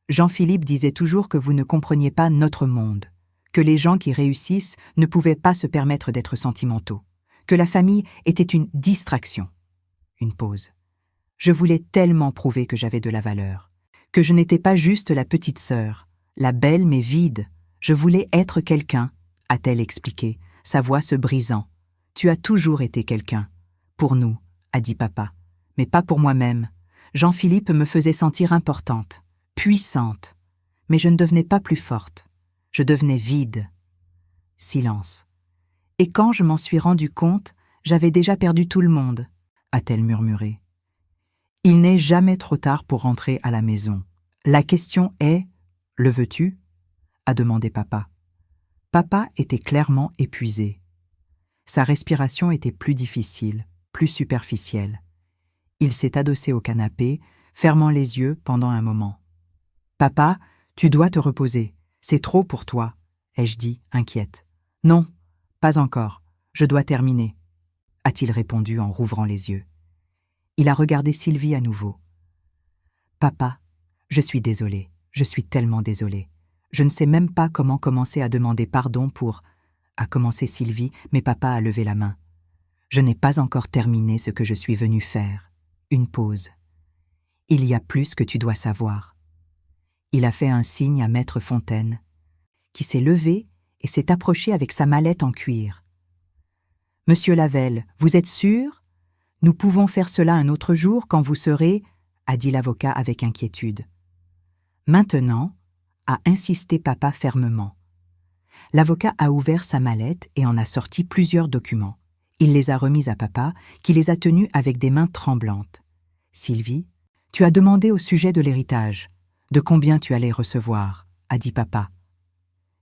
Jean-Philippe disait toujours que vous ne compreniez pas notre monde, que les gens qui réussissent ne pouvaient pas se permettre d'être sentimentaux, que la famille était une distraction. Une pause. Je voulais tellement prouver que j'avais de la valeur, que je n'étais pas juste la petite sœur, la belle mais vide. Je voulais être quelqu'un, a-t-elle expliqué, sa voix se brisant. Tu as toujours été quelqu'un. Pour nous, a dit papa, mais pas pour moi-même. Jean-Philippe me faisait sentir importante, puissante, mais je ne devenais pas plus forte. Je devenais vide. Silence. Et quand je m'en suis rendu compte, j'avais déjà perdu tout le monde, a-t-elle murmuré. Il n'est jamais trop tard pour rentrer à la maison. La question est, le veux-tu? A demandé papa. Papa était clairement épuisé. Sa respiration était plus difficile, plus superficielle. Il s'est adossé au canapé, fermant les yeux pendant un moment. « Papa, tu dois te reposer. C'est trop pour toi, » ai-je dit, inquiète. « Non, pas encore. Je dois terminer, » a-t-il répondu en rouvrant les yeux. Il a regardé Sylvie à nouveau. « Papa, je suis désolée, je suis tellement désolée. Je ne sais même pas comment commencer à demander pardon pour... » a commencé Sylvie, mais papa a levé la main. « Je n'ai pas encore terminé ce que je suis venue faire. » Une pause. « Il y a plus que tu dois savoir. » Il a fait un signe à Maître Fontaine, qui s'est levé et s'est approché avec sa mallette en cuir. « Monsieur Lavelle, vous êtes sûr? Nous pouvons faire cela un autre jour quand vous serez... » a dit l'avocat avec inquiétude. « Maintenant, » a insisté papa fermement. L'avocat a ouvert sa mallette et en a sorti plusieurs documents. Il les a remis à papa, qui les a tenus avec des mains tremblantes. « Sylvie, tu as demandé au sujet de l'héritage. De combien tu allais recevoir ?» a dit papa.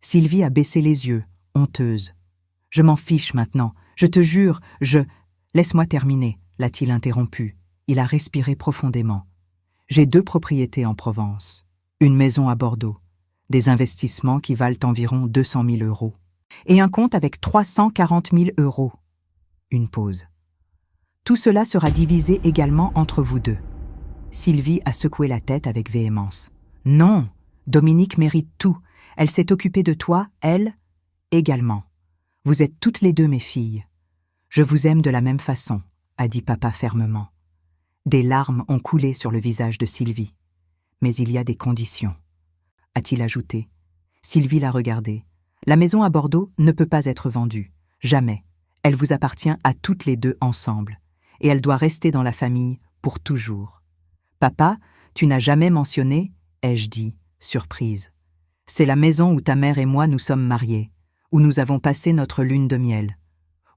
Sylvie a baissé les yeux, honteuse. « Je m'en fiche maintenant, je te jure, je... » « Laisse-moi terminer, l'a-t-il interrompu. Il a respiré profondément. « J'ai 2 propriétés en Provence, une maison à Bordeaux, des investissements qui valent environ 200 000 euros, et un compte avec 340 000 euros. » Une pause. « Tout cela sera divisé également entre vous deux. » Sylvie a secoué la tête avec véhémence. « Non, Dominique mérite tout. Elle s'est occupée de toi, elle, également. Vous êtes toutes les 2 mes filles. Je vous aime de la même façon, » a dit papa fermement. Des larmes ont coulé sur le visage de Sylvie. « Mais il y a des conditions, » a-t-il ajouté. Sylvie l'a regardé. « La maison à Bordeaux ne peut pas être vendue. Jamais. Elle vous appartient à toutes les 2 ensemble. Et elle doit rester dans la famille pour toujours. »« Papa, tu n'as jamais mentionné, » ai-je dit, surprise. « C'est la maison où ta mère et moi nous sommes mariés, où nous avons passé notre lune de miel,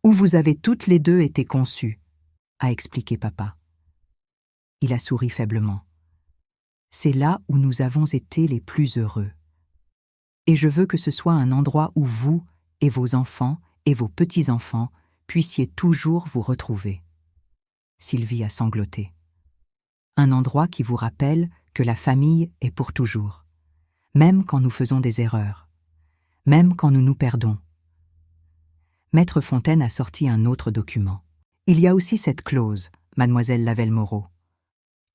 où vous avez toutes les 2 été conçues, » a expliqué papa. Il a souri faiblement. « C'est là où nous avons été les plus heureux. Et je veux que ce soit un endroit où vous et vos enfants et vos petits-enfants puissiez toujours vous retrouver. » Sylvie a sangloté. « Un endroit qui vous rappelle que la famille est pour toujours, même quand nous faisons des erreurs, même quand nous nous perdons. » Maître Fontaine a sorti un autre document. Il y a aussi cette clause, mademoiselle Lavelle-Moreau.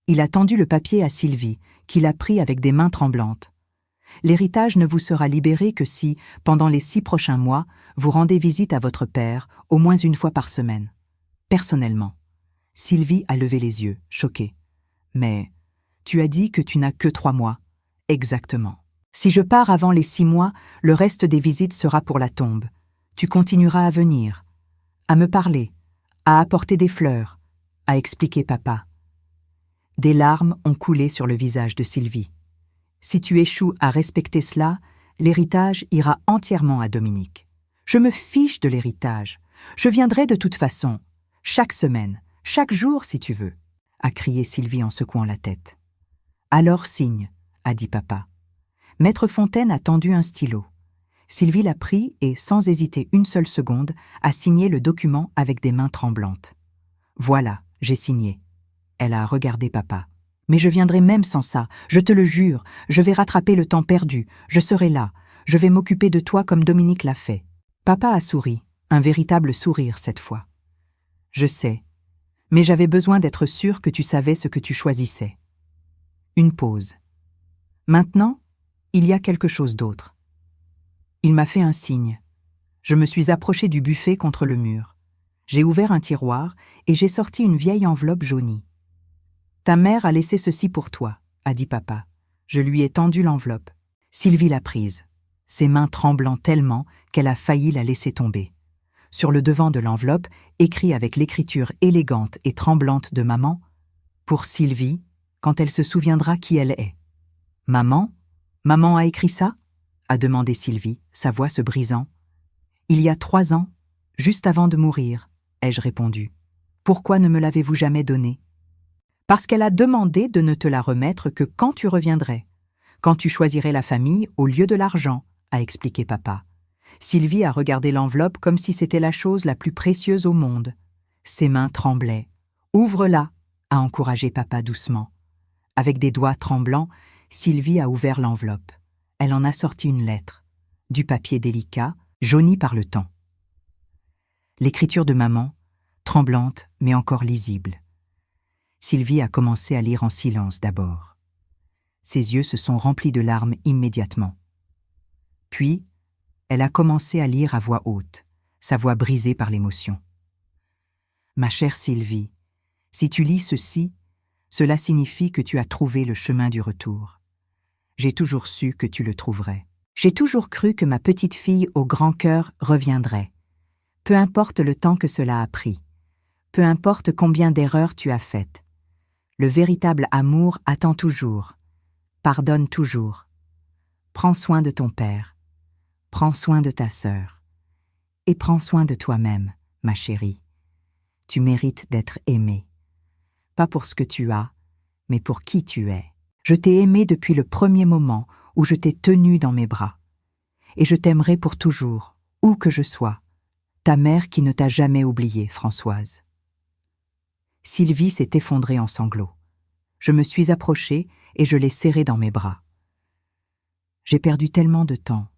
Il a tendu le papier à Sylvie, qui l'a pris avec des mains tremblantes. L'héritage ne vous sera libéré que si, pendant les 6 prochains mois, vous rendez visite à votre père au moins 1 fois par semaine. Personnellement. Sylvie a levé les yeux, choquée. « Mais tu as dit que tu n'as que 3 mois. » « Exactement. Si je pars avant les 6 mois, le reste des visites sera pour la tombe. Tu continueras à venir, à me parler, à apporter des fleurs, » a expliqué papa. Des larmes ont coulé sur le visage de Sylvie. « Si tu échoues à respecter cela, l'héritage ira entièrement à Dominique. Je me fiche de l'héritage. Je viendrai de toute façon, chaque semaine, chaque jour si tu veux, » a crié Sylvie en secouant la tête. « Alors signe, » a dit papa. Maître Fontaine a tendu un stylo. Sylvie l'a pris et, sans hésiter une seule seconde, a signé le document avec des mains tremblantes. « Voilà, j'ai signé. » Elle a regardé papa. Mais je viendrai même sans ça, je te le jure, je vais rattraper le temps perdu, je serai là, je vais m'occuper de toi comme Dominique l'a fait. Papa a souri, un véritable sourire cette fois. Je sais, mais j'avais besoin d'être sûr que tu savais ce que tu choisissais. Une pause. Maintenant, il y a quelque chose d'autre. Il m'a fait un signe. Je me suis approché du buffet contre le mur. J'ai ouvert un tiroir et j'ai sorti une vieille enveloppe jaunie. Ta mère a laissé ceci pour toi, a dit papa. Je lui ai tendu l'enveloppe. Sylvie l'a prise, ses mains tremblant tellement qu'elle a failli la laisser tomber. Sur le devant de l'enveloppe, écrit avec l'écriture élégante et tremblante de maman, « Pour Sylvie, quand elle se souviendra qui elle est. » « Maman? Maman a écrit ça ?» a demandé Sylvie, sa voix se brisant. « Il y a 3 ans, juste avant de mourir, ai-je répondu. Pourquoi ne me l'avez-vous jamais donnée ? Parce qu'elle a demandé de ne te la remettre que quand tu reviendrais, quand tu choisirais la famille au lieu de l'argent, a expliqué papa. Sylvie a regardé l'enveloppe comme si c'était la chose la plus précieuse au monde. Ses mains tremblaient. « Ouvre-la !» a encouragé papa doucement. Avec des doigts tremblants, Sylvie a ouvert l'enveloppe. Elle en a sorti une lettre, du papier délicat, jauni par le temps. L'écriture de maman, tremblante mais encore lisible. Sylvie a commencé à lire en silence d'abord. Ses yeux se sont remplis de larmes immédiatement. Puis, elle a commencé à lire à voix haute, sa voix brisée par l'émotion. « Ma chère Sylvie, si tu lis ceci, cela signifie que tu as trouvé le chemin du retour. J'ai toujours su que tu le trouverais. J'ai toujours cru que ma petite fille au grand cœur reviendrait. Peu importe le temps que cela a pris, peu importe combien d'erreurs tu as faites. Le véritable amour attend toujours, pardonne toujours. Prends soin de ton père, prends soin de ta sœur, et prends soin de toi-même, ma chérie. Tu mérites d'être aimée. Pas pour ce que tu as, mais pour qui tu es. Je t'ai aimé depuis le premier moment où je t'ai tenue dans mes bras. Et je t'aimerai pour toujours, où que je sois. Ta mère qui ne t'a jamais oubliée, Françoise. » Sylvie s'est effondrée en sanglots. Je me suis approchée et je l'ai serrée dans mes bras. « J'ai perdu tellement de temps,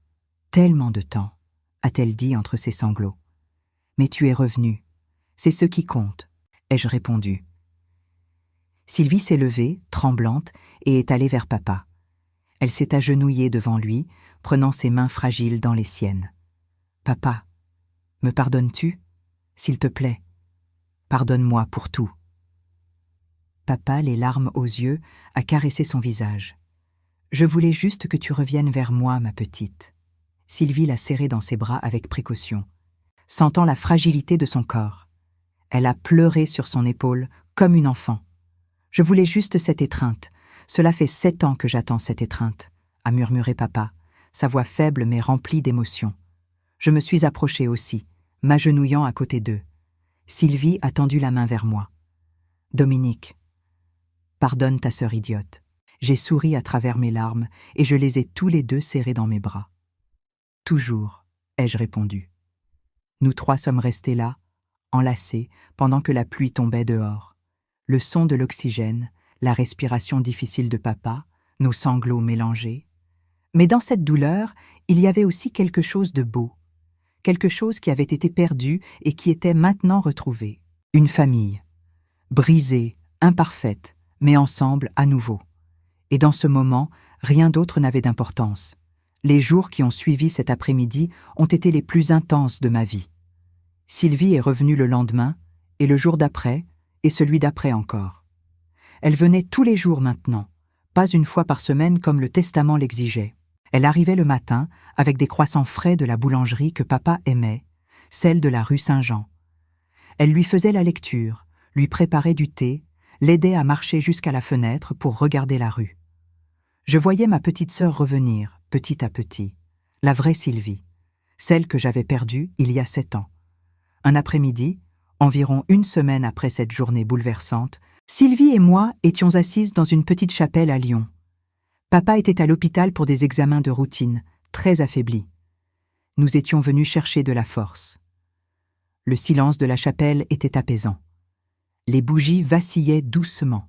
a-t-elle dit entre ses sanglots. Mais tu es revenue, c'est ce qui compte, ai-je répondu. Sylvie s'est levée, tremblante, et est allée vers papa. Elle s'est agenouillée devant lui, prenant ses mains fragiles dans les siennes. « Papa, me pardonnes-tu ? S'il te plaît, pardonne-moi pour tout. » Papa, les larmes aux yeux, a caressé son visage. « Je voulais juste que tu reviennes vers moi, ma petite. » Sylvie l'a serrée dans ses bras avec précaution, sentant la fragilité de son corps. Elle a pleuré sur son épaule comme une enfant. « Je voulais juste cette étreinte. Cela fait 7 ans que j'attends cette étreinte, » a murmuré papa, sa voix faible mais remplie d'émotion. Je me suis approchée aussi, m'agenouillant à côté d'eux. Sylvie a tendu la main vers moi. « Dominique, pardonne ta sœur idiote. » J'ai souri à travers mes larmes et je les ai tous les deux serrés dans mes bras. « Toujours, » ai-je répondu. Nous 3 sommes restés là, enlacés, pendant que la pluie tombait dehors. Le son de l'oxygène, la respiration difficile de papa, nos sanglots mélangés. Mais dans cette douleur, il y avait aussi quelque chose de beau, quelque chose qui avait été perdu et qui était maintenant retrouvé. Une famille, brisée, imparfaite, mais ensemble à nouveau. Et dans ce moment, rien d'autre n'avait d'importance. Les jours qui ont suivi cet après-midi ont été les plus intenses de ma vie. Sylvie est revenue le lendemain, et le jour d'après, et celui d'après encore. Elle venait tous les jours maintenant, pas une fois par semaine comme le testament l'exigeait. Elle arrivait le matin avec des croissants frais de la boulangerie que papa aimait, celle de la rue Saint-Jean. Elle lui faisait la lecture, lui préparait du thé, l'aidait à marcher jusqu'à la fenêtre pour regarder la rue. Je voyais ma petite sœur revenir, petit à petit, la vraie Sylvie, celle que j'avais perdue il y a 7 ans. Un après-midi, environ 1 semaine après cette journée bouleversante, Sylvie et moi étions assises dans une petite chapelle à Lyon. Papa était à l'hôpital pour des examens de routine, très affaibli. Nous étions venus chercher de la force. Le silence de la chapelle était apaisant. Les bougies vacillaient doucement.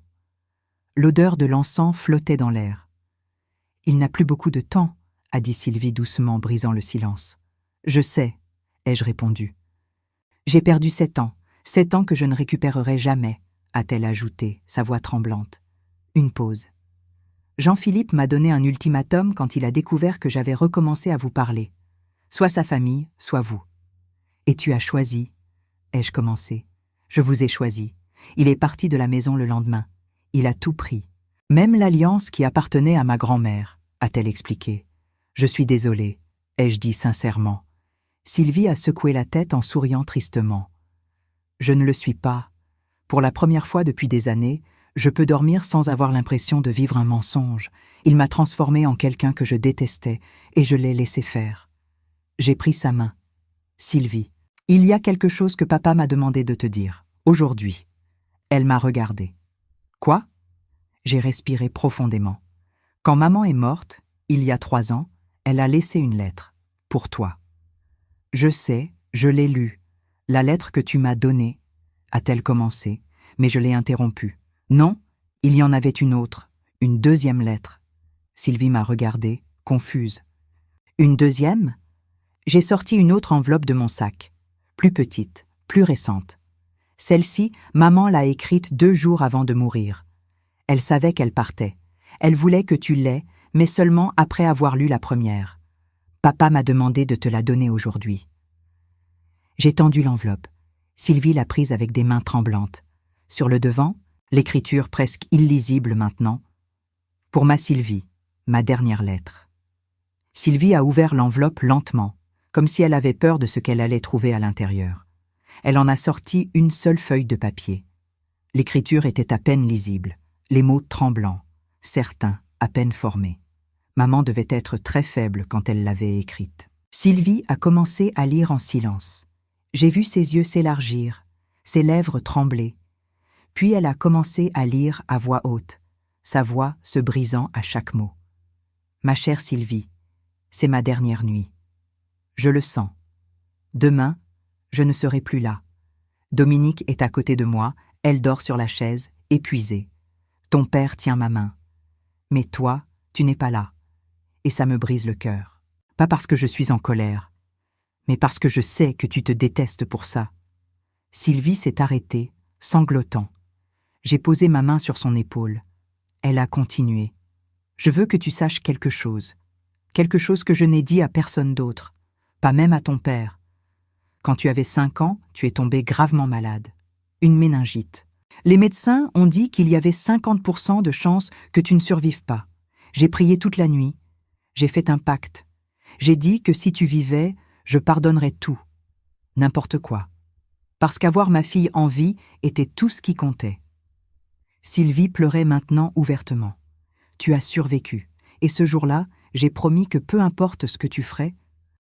L'odeur de l'encens flottait dans l'air. « Il n'a plus beaucoup de temps », a dit Sylvie doucement, brisant le silence. « Je sais », ai-je répondu. « J'ai perdu 7 ans, 7 ans que je ne récupérerai jamais », a-t-elle ajouté, sa voix tremblante. Une pause. « Jean-Philippe m'a donné un ultimatum quand il a découvert que j'avais recommencé à vous parler. Soit sa famille, soit vous. Et tu as choisi, ai-je commencé. Je vous ai choisi. Il est parti de la maison le lendemain. Il a tout pris. Même l'alliance qui appartenait à ma grand-mère, a-t-elle expliqué. Je suis désolée, ai-je dit sincèrement. Sylvie a secoué la tête en souriant tristement. Je ne le suis pas. Pour la première fois depuis des années, je peux dormir sans avoir l'impression de vivre un mensonge. Il m'a transformée en quelqu'un que je détestais et je l'ai laissé faire. J'ai pris sa main. Sylvie, il y a quelque chose que papa m'a demandé de te dire. Aujourd'hui. Elle m'a regardée. Quoi? J'ai respiré profondément. Quand maman est morte, il y a 3 ans, elle a laissé une lettre. Pour toi. Je sais, je l'ai lue. La lettre que tu m'as donnée, a-t-elle commencé, mais je l'ai interrompue. Non, il y en avait une autre, une deuxième lettre. Sylvie m'a regardée, confuse. Une deuxième? J'ai sorti une autre enveloppe de mon sac, plus petite, plus récente. Celle-ci, maman l'a écrite 2 jours avant de mourir. Elle savait qu'elle partait. Elle voulait que tu l'aies, mais seulement après avoir lu la première. Papa m'a demandé de te la donner aujourd'hui. J'ai tendu l'enveloppe. Sylvie l'a prise avec des mains tremblantes. Sur le devant, l'écriture presque illisible maintenant. Pour ma Sylvie, ma dernière lettre. Sylvie a ouvert l'enveloppe lentement, comme si elle avait peur de ce qu'elle allait trouver à l'intérieur. Elle en a sorti une seule feuille de papier. L'écriture était à peine lisible, les mots tremblants, certains, à peine formés. Maman devait être très faible quand elle l'avait écrite. Sylvie a commencé à lire en silence. J'ai vu ses yeux s'élargir, ses lèvres trembler. Puis elle a commencé à lire à voix haute, sa voix se brisant à chaque mot. Ma chère Sylvie, c'est ma dernière nuit. Je le sens. Demain, je ne serai plus là. Dominique est à côté de moi, elle dort sur la chaise, épuisée. Ton père tient ma main. Mais toi, tu n'es pas là. Et ça me brise le cœur. Pas parce que je suis en colère, mais parce que je sais que tu te détestes pour ça. Sylvie s'est arrêtée, sanglotant. J'ai posé ma main sur son épaule. Elle a continué. Je veux que tu saches quelque chose que je n'ai dit à personne d'autre, pas même à ton père. Quand tu avais 5 ans, tu es tombé gravement malade. Une méningite. Les médecins ont dit qu'il y avait 50% de chances que tu ne survives pas. J'ai prié toute la nuit. J'ai fait un pacte. J'ai dit que si tu vivais, je pardonnerais tout. N'importe quoi. Parce qu'avoir ma fille en vie était tout ce qui comptait. Sylvie pleurait maintenant ouvertement. Tu as survécu. Et ce jour-là, j'ai promis que peu importe ce que tu ferais,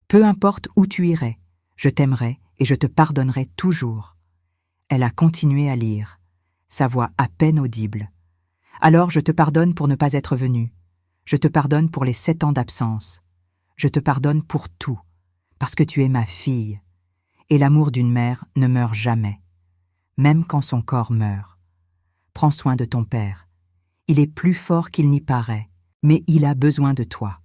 peu importe où tu irais, je t'aimerais et je te pardonnerai toujours. Elle a continué à lire, sa voix à peine audible. Alors je te pardonne pour ne pas être venue. Je te pardonne pour les 7 ans d'absence. Je te pardonne pour tout, parce que tu es ma fille. Et l'amour d'une mère ne meurt jamais, même quand son corps meurt. Prends soin de ton père. Il est plus fort qu'il n'y paraît, mais il a besoin de toi.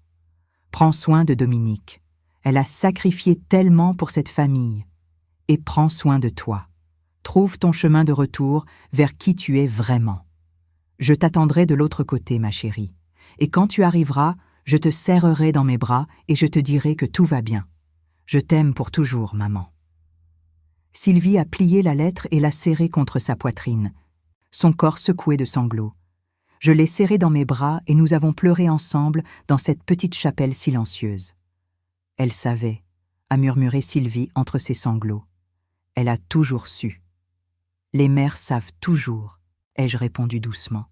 Prends soin de Dominique. Elle a sacrifié tellement pour cette famille. Et prends soin de toi. Trouve ton chemin de retour vers qui tu es vraiment. Je t'attendrai de l'autre côté, ma chérie. Et quand tu arriveras, je te serrerai dans mes bras et je te dirai que tout va bien. Je t'aime pour toujours, maman. Sylvie a plié la lettre et l'a serrée contre sa poitrine. Son corps secoué de sanglots. Je l'ai serrée dans mes bras et nous avons pleuré ensemble dans cette petite chapelle silencieuse. Elle savait, a murmuré Sylvie entre ses sanglots. Elle a toujours su. Les mères savent toujours, ai-je répondu doucement.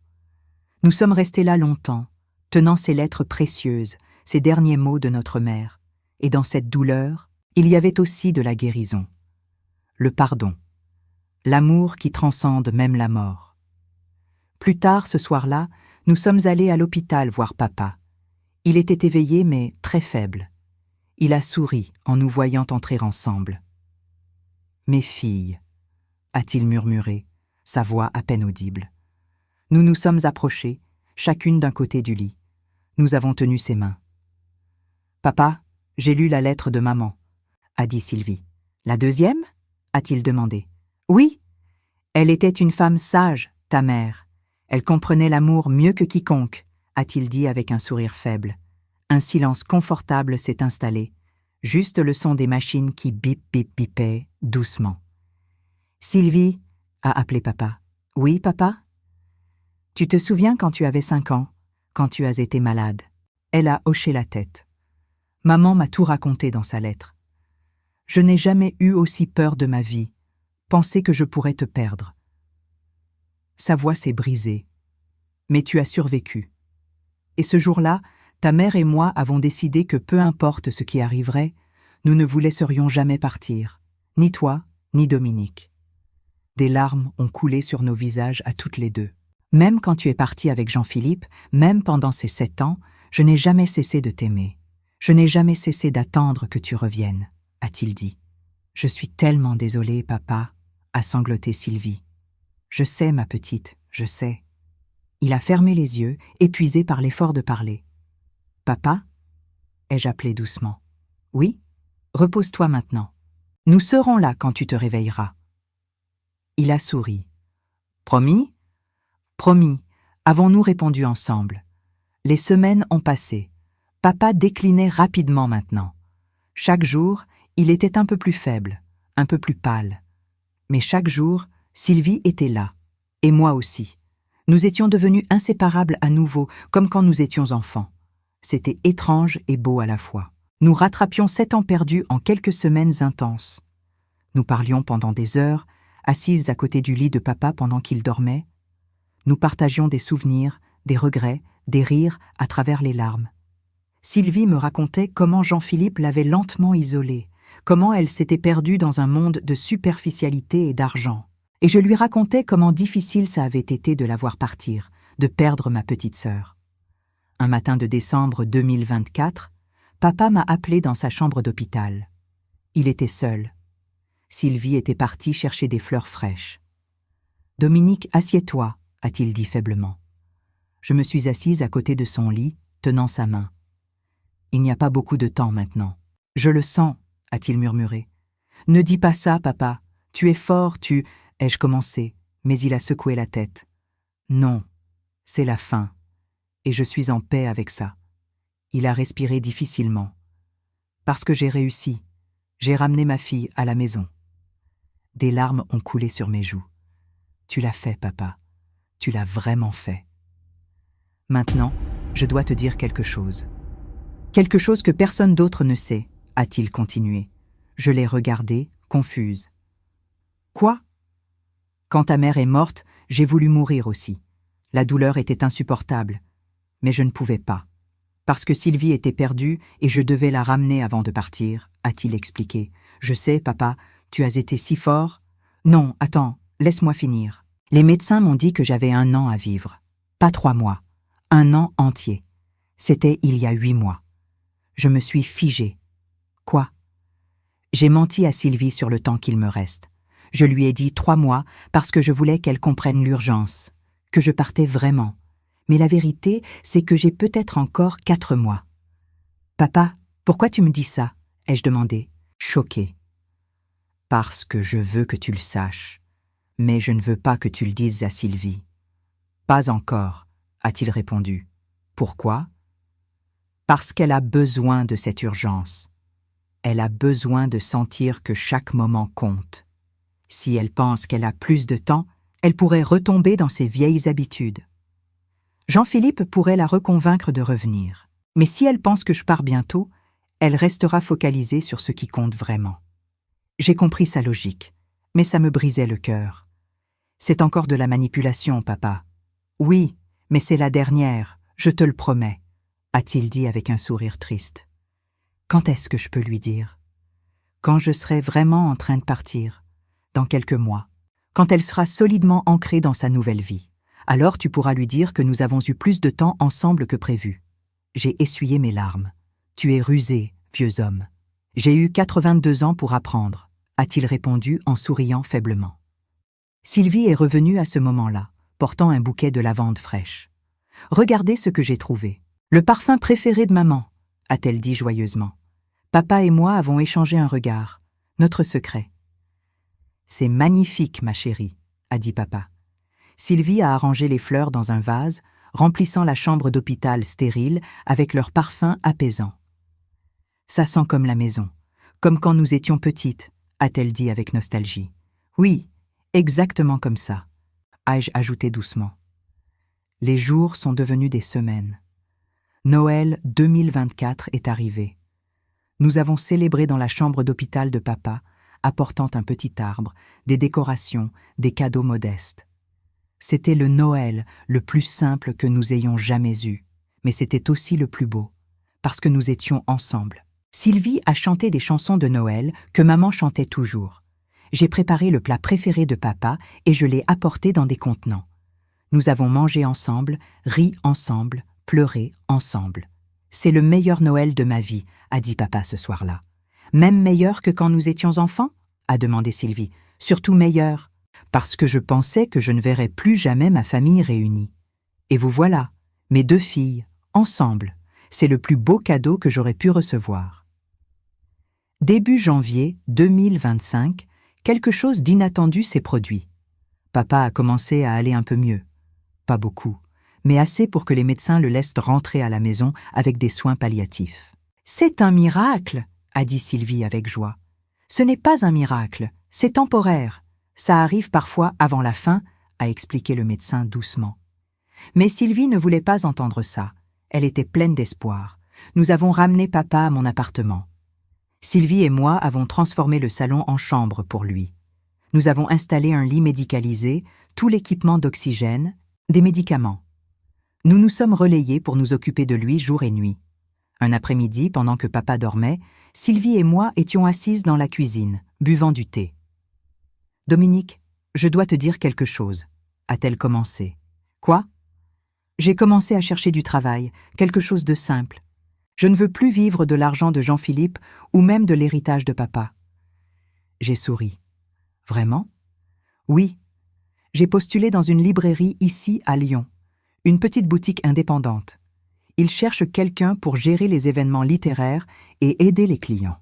Nous sommes restés là longtemps, tenant ces lettres précieuses, ces derniers mots de notre mère. Et dans cette douleur, il y avait aussi de la guérison. Le pardon. L'amour qui transcende même la mort. Plus tard, ce soir-là, nous sommes allés à l'hôpital voir papa. Il était éveillé mais très faible. Il a souri en nous voyant entrer ensemble. « Mes filles », a-t-il murmuré, sa voix à peine audible. Nous nous sommes approchés, chacune d'un côté du lit. Nous avons tenu ses mains. « Papa, j'ai lu la lettre de maman », a dit Sylvie. « La deuxième » a-t-il demandé. « Oui. Elle était une femme sage, ta mère. Elle comprenait l'amour mieux que quiconque », a-t-il dit avec un sourire faible. Un silence confortable s'est installé, juste le son des machines qui bipaient doucement. « Sylvie » a appelé papa. « Oui, papa ?» « Tu te souviens quand tu avais 5 ans, quand tu as été malade ?» Elle a hoché la tête. « Maman m'a tout raconté dans sa lettre. Je n'ai jamais eu aussi peur de ma vie, penser que je pourrais te perdre. » Sa voix s'est brisée. « Mais tu as survécu. Et ce jour-là, ta mère et moi avons décidé que peu importe ce qui arriverait, nous ne vous laisserions jamais partir, ni toi, ni Dominique. » Des larmes ont coulé sur nos visages à toutes les deux. « Même quand tu es parti avec Jean-Philippe, même pendant ces 7 ans, je n'ai jamais cessé de t'aimer. Je n'ai jamais cessé d'attendre que tu reviennes, » a-t-il dit. « Je suis tellement désolée, papa, » a sangloté Sylvie. « Je sais, ma petite, je sais. » Il a fermé les yeux, épuisé par l'effort de parler. « Papa » ai-je appelé doucement. « Oui, repose-toi maintenant. Nous serons là quand tu te réveilleras. » Il a souri. « Promis ?» « Promis, avons-nous répondu ensemble. Les semaines ont passé. Papa déclinait rapidement maintenant. Chaque jour, il était un peu plus faible, un peu plus pâle. Mais chaque jour, Sylvie était là. Et moi aussi. Nous étions devenus inséparables à nouveau, comme quand nous étions enfants. C'était étrange et beau à la fois. Nous rattrapions 7 ans perdus en quelques semaines intenses. Nous parlions pendant des heures, assises à côté du lit de papa pendant qu'il dormait. Nous partagions des souvenirs, des regrets, des rires à travers les larmes. Sylvie me racontait comment Jean-Philippe l'avait lentement isolée, comment elle s'était perdue dans un monde de superficialité et d'argent. Et je lui racontais comment difficile ça avait été de la voir partir, de perdre ma petite sœur. Un matin de décembre 2024, papa m'a appelé dans sa chambre d'hôpital. Il était seul. Sylvie était partie chercher des fleurs fraîches. « Dominique, assieds-toi » a-t-il dit faiblement. Je me suis assise à côté de son lit, tenant sa main. « Il n'y a pas beaucoup de temps maintenant. »« Je le sens » a-t-il murmuré. « Ne dis pas ça, papa. Tu es fort, tu... » ai-je commencé, mais il a secoué la tête. « Non, c'est la fin. Et je suis en paix avec ça. » Il a respiré difficilement. « Parce que j'ai réussi. J'ai ramené ma fille à la maison. » Des larmes ont coulé sur mes joues. « Tu l'as fait, papa. Tu l'as vraiment fait. Maintenant, je dois te dire quelque chose. Quelque chose que personne d'autre ne sait, » a-t-il continué. Je l'ai regardée, confuse. « Quoi ? Quand ta mère est morte, j'ai voulu mourir aussi. La douleur était insupportable. Mais je ne pouvais pas. Parce que Sylvie était perdue et je devais la ramener avant de partir, » a-t-il expliqué. « Je sais, papa, tu as été si fort. » « Non, attends, laisse-moi finir. Les médecins m'ont dit que j'avais 1 an à vivre. Pas 3 mois. 1 an entier. C'était il y a 8 mois. Je me suis figée. Quoi ? J'ai menti à Sylvie sur le temps qu'il me reste. Je lui ai dit 3 mois parce que je voulais qu'elle comprenne l'urgence, que je partais vraiment. Mais la vérité, c'est que j'ai peut-être encore 4 mois. « Papa, pourquoi tu me dis ça ?» ai-je demandé, choquée. « Parce que je veux que tu le saches. Mais je ne veux pas que tu le dises à Sylvie. »« Pas encore, » a-t-il répondu. « Pourquoi ? » Parce qu'elle a besoin de cette urgence. Elle a besoin de sentir que chaque moment compte. Si elle pense qu'elle a plus de temps, elle pourrait retomber dans ses vieilles habitudes. Jean-Philippe pourrait la reconvaincre de revenir. Mais si elle pense que je pars bientôt, elle restera focalisée sur ce qui compte vraiment. J'ai compris sa logique, mais ça me brisait le cœur. C'est encore de la manipulation, papa. Oui, mais c'est la dernière, je te le promets, a-t-il dit avec un sourire triste. Quand est-ce que je peux lui dire? Quand je serai vraiment en train de partir, dans quelques mois, quand elle sera solidement ancrée dans sa nouvelle vie. Alors tu pourras lui dire que nous avons eu plus de temps ensemble que prévu. J'ai essuyé mes larmes. Tu es rusé, vieux homme. J'ai eu 82 ans pour apprendre, a-t-il répondu en souriant faiblement. Sylvie est revenue à ce moment-là, portant un bouquet de lavande fraîche. « Regardez ce que j'ai trouvé. Le parfum préféré de maman, a-t-elle dit joyeusement. Papa et moi avons échangé un regard. Notre secret. C'est magnifique, ma chérie, a dit papa. Sylvie a arrangé les fleurs dans un vase, remplissant la chambre d'hôpital stérile avec leur parfum apaisant. Ça sent comme la maison, comme quand nous étions petites, a-t-elle dit avec nostalgie. Oui, exactement comme ça, ai-je ajouté doucement. Les jours sont devenus des semaines. Noël 2024 est arrivé. Nous avons célébré dans la chambre d'hôpital de papa, apportant un petit arbre, des décorations, des cadeaux modestes. C'était le Noël le plus simple que nous ayons jamais eu, mais c'était aussi le plus beau, parce que nous étions ensemble. Sylvie a chanté des chansons de Noël que maman chantait toujours. J'ai préparé le plat préféré de papa et je l'ai apporté dans des contenants. Nous avons mangé ensemble, ri ensemble, pleuré ensemble. C'est le meilleur Noël de ma vie, a dit papa ce soir-là. Même meilleur que quand nous étions enfants, a demandé Sylvie. Surtout meilleur, parce que je pensais que je ne verrais plus jamais ma famille réunie. Et vous voilà, mes 2 filles, ensemble. C'est le plus beau cadeau que j'aurais pu recevoir. Début janvier 2025, quelque chose d'inattendu s'est produit. Papa a commencé à aller un peu mieux. Pas beaucoup, mais assez pour que les médecins le laissent rentrer à la maison avec des soins palliatifs. « C'est un miracle !» a dit Sylvie avec joie. « Ce n'est pas un miracle, c'est temporaire. Ça arrive parfois avant la fin, » a expliqué le médecin doucement. Mais Sylvie ne voulait pas entendre ça. Elle était pleine d'espoir. Nous avons ramené papa à mon appartement. Sylvie et moi avons transformé le salon en chambre pour lui. Nous avons installé un lit médicalisé, tout l'équipement d'oxygène, des médicaments. Nous nous sommes relayés pour nous occuper de lui jour et nuit. Un après-midi, pendant que papa dormait, Sylvie et moi étions assises dans la cuisine, buvant du thé. « Dominique, je dois te dire quelque chose, » a-t-elle commencé. « Quoi ? » J'ai commencé à chercher du travail, quelque chose de simple. Je ne veux plus vivre de l'argent de Jean-Philippe ou même de l'héritage de papa. J'ai souri. Vraiment ? Oui. J'ai postulé dans une librairie ici à Lyon, une petite boutique indépendante. Ils cherchent quelqu'un pour gérer les événements littéraires et aider les clients.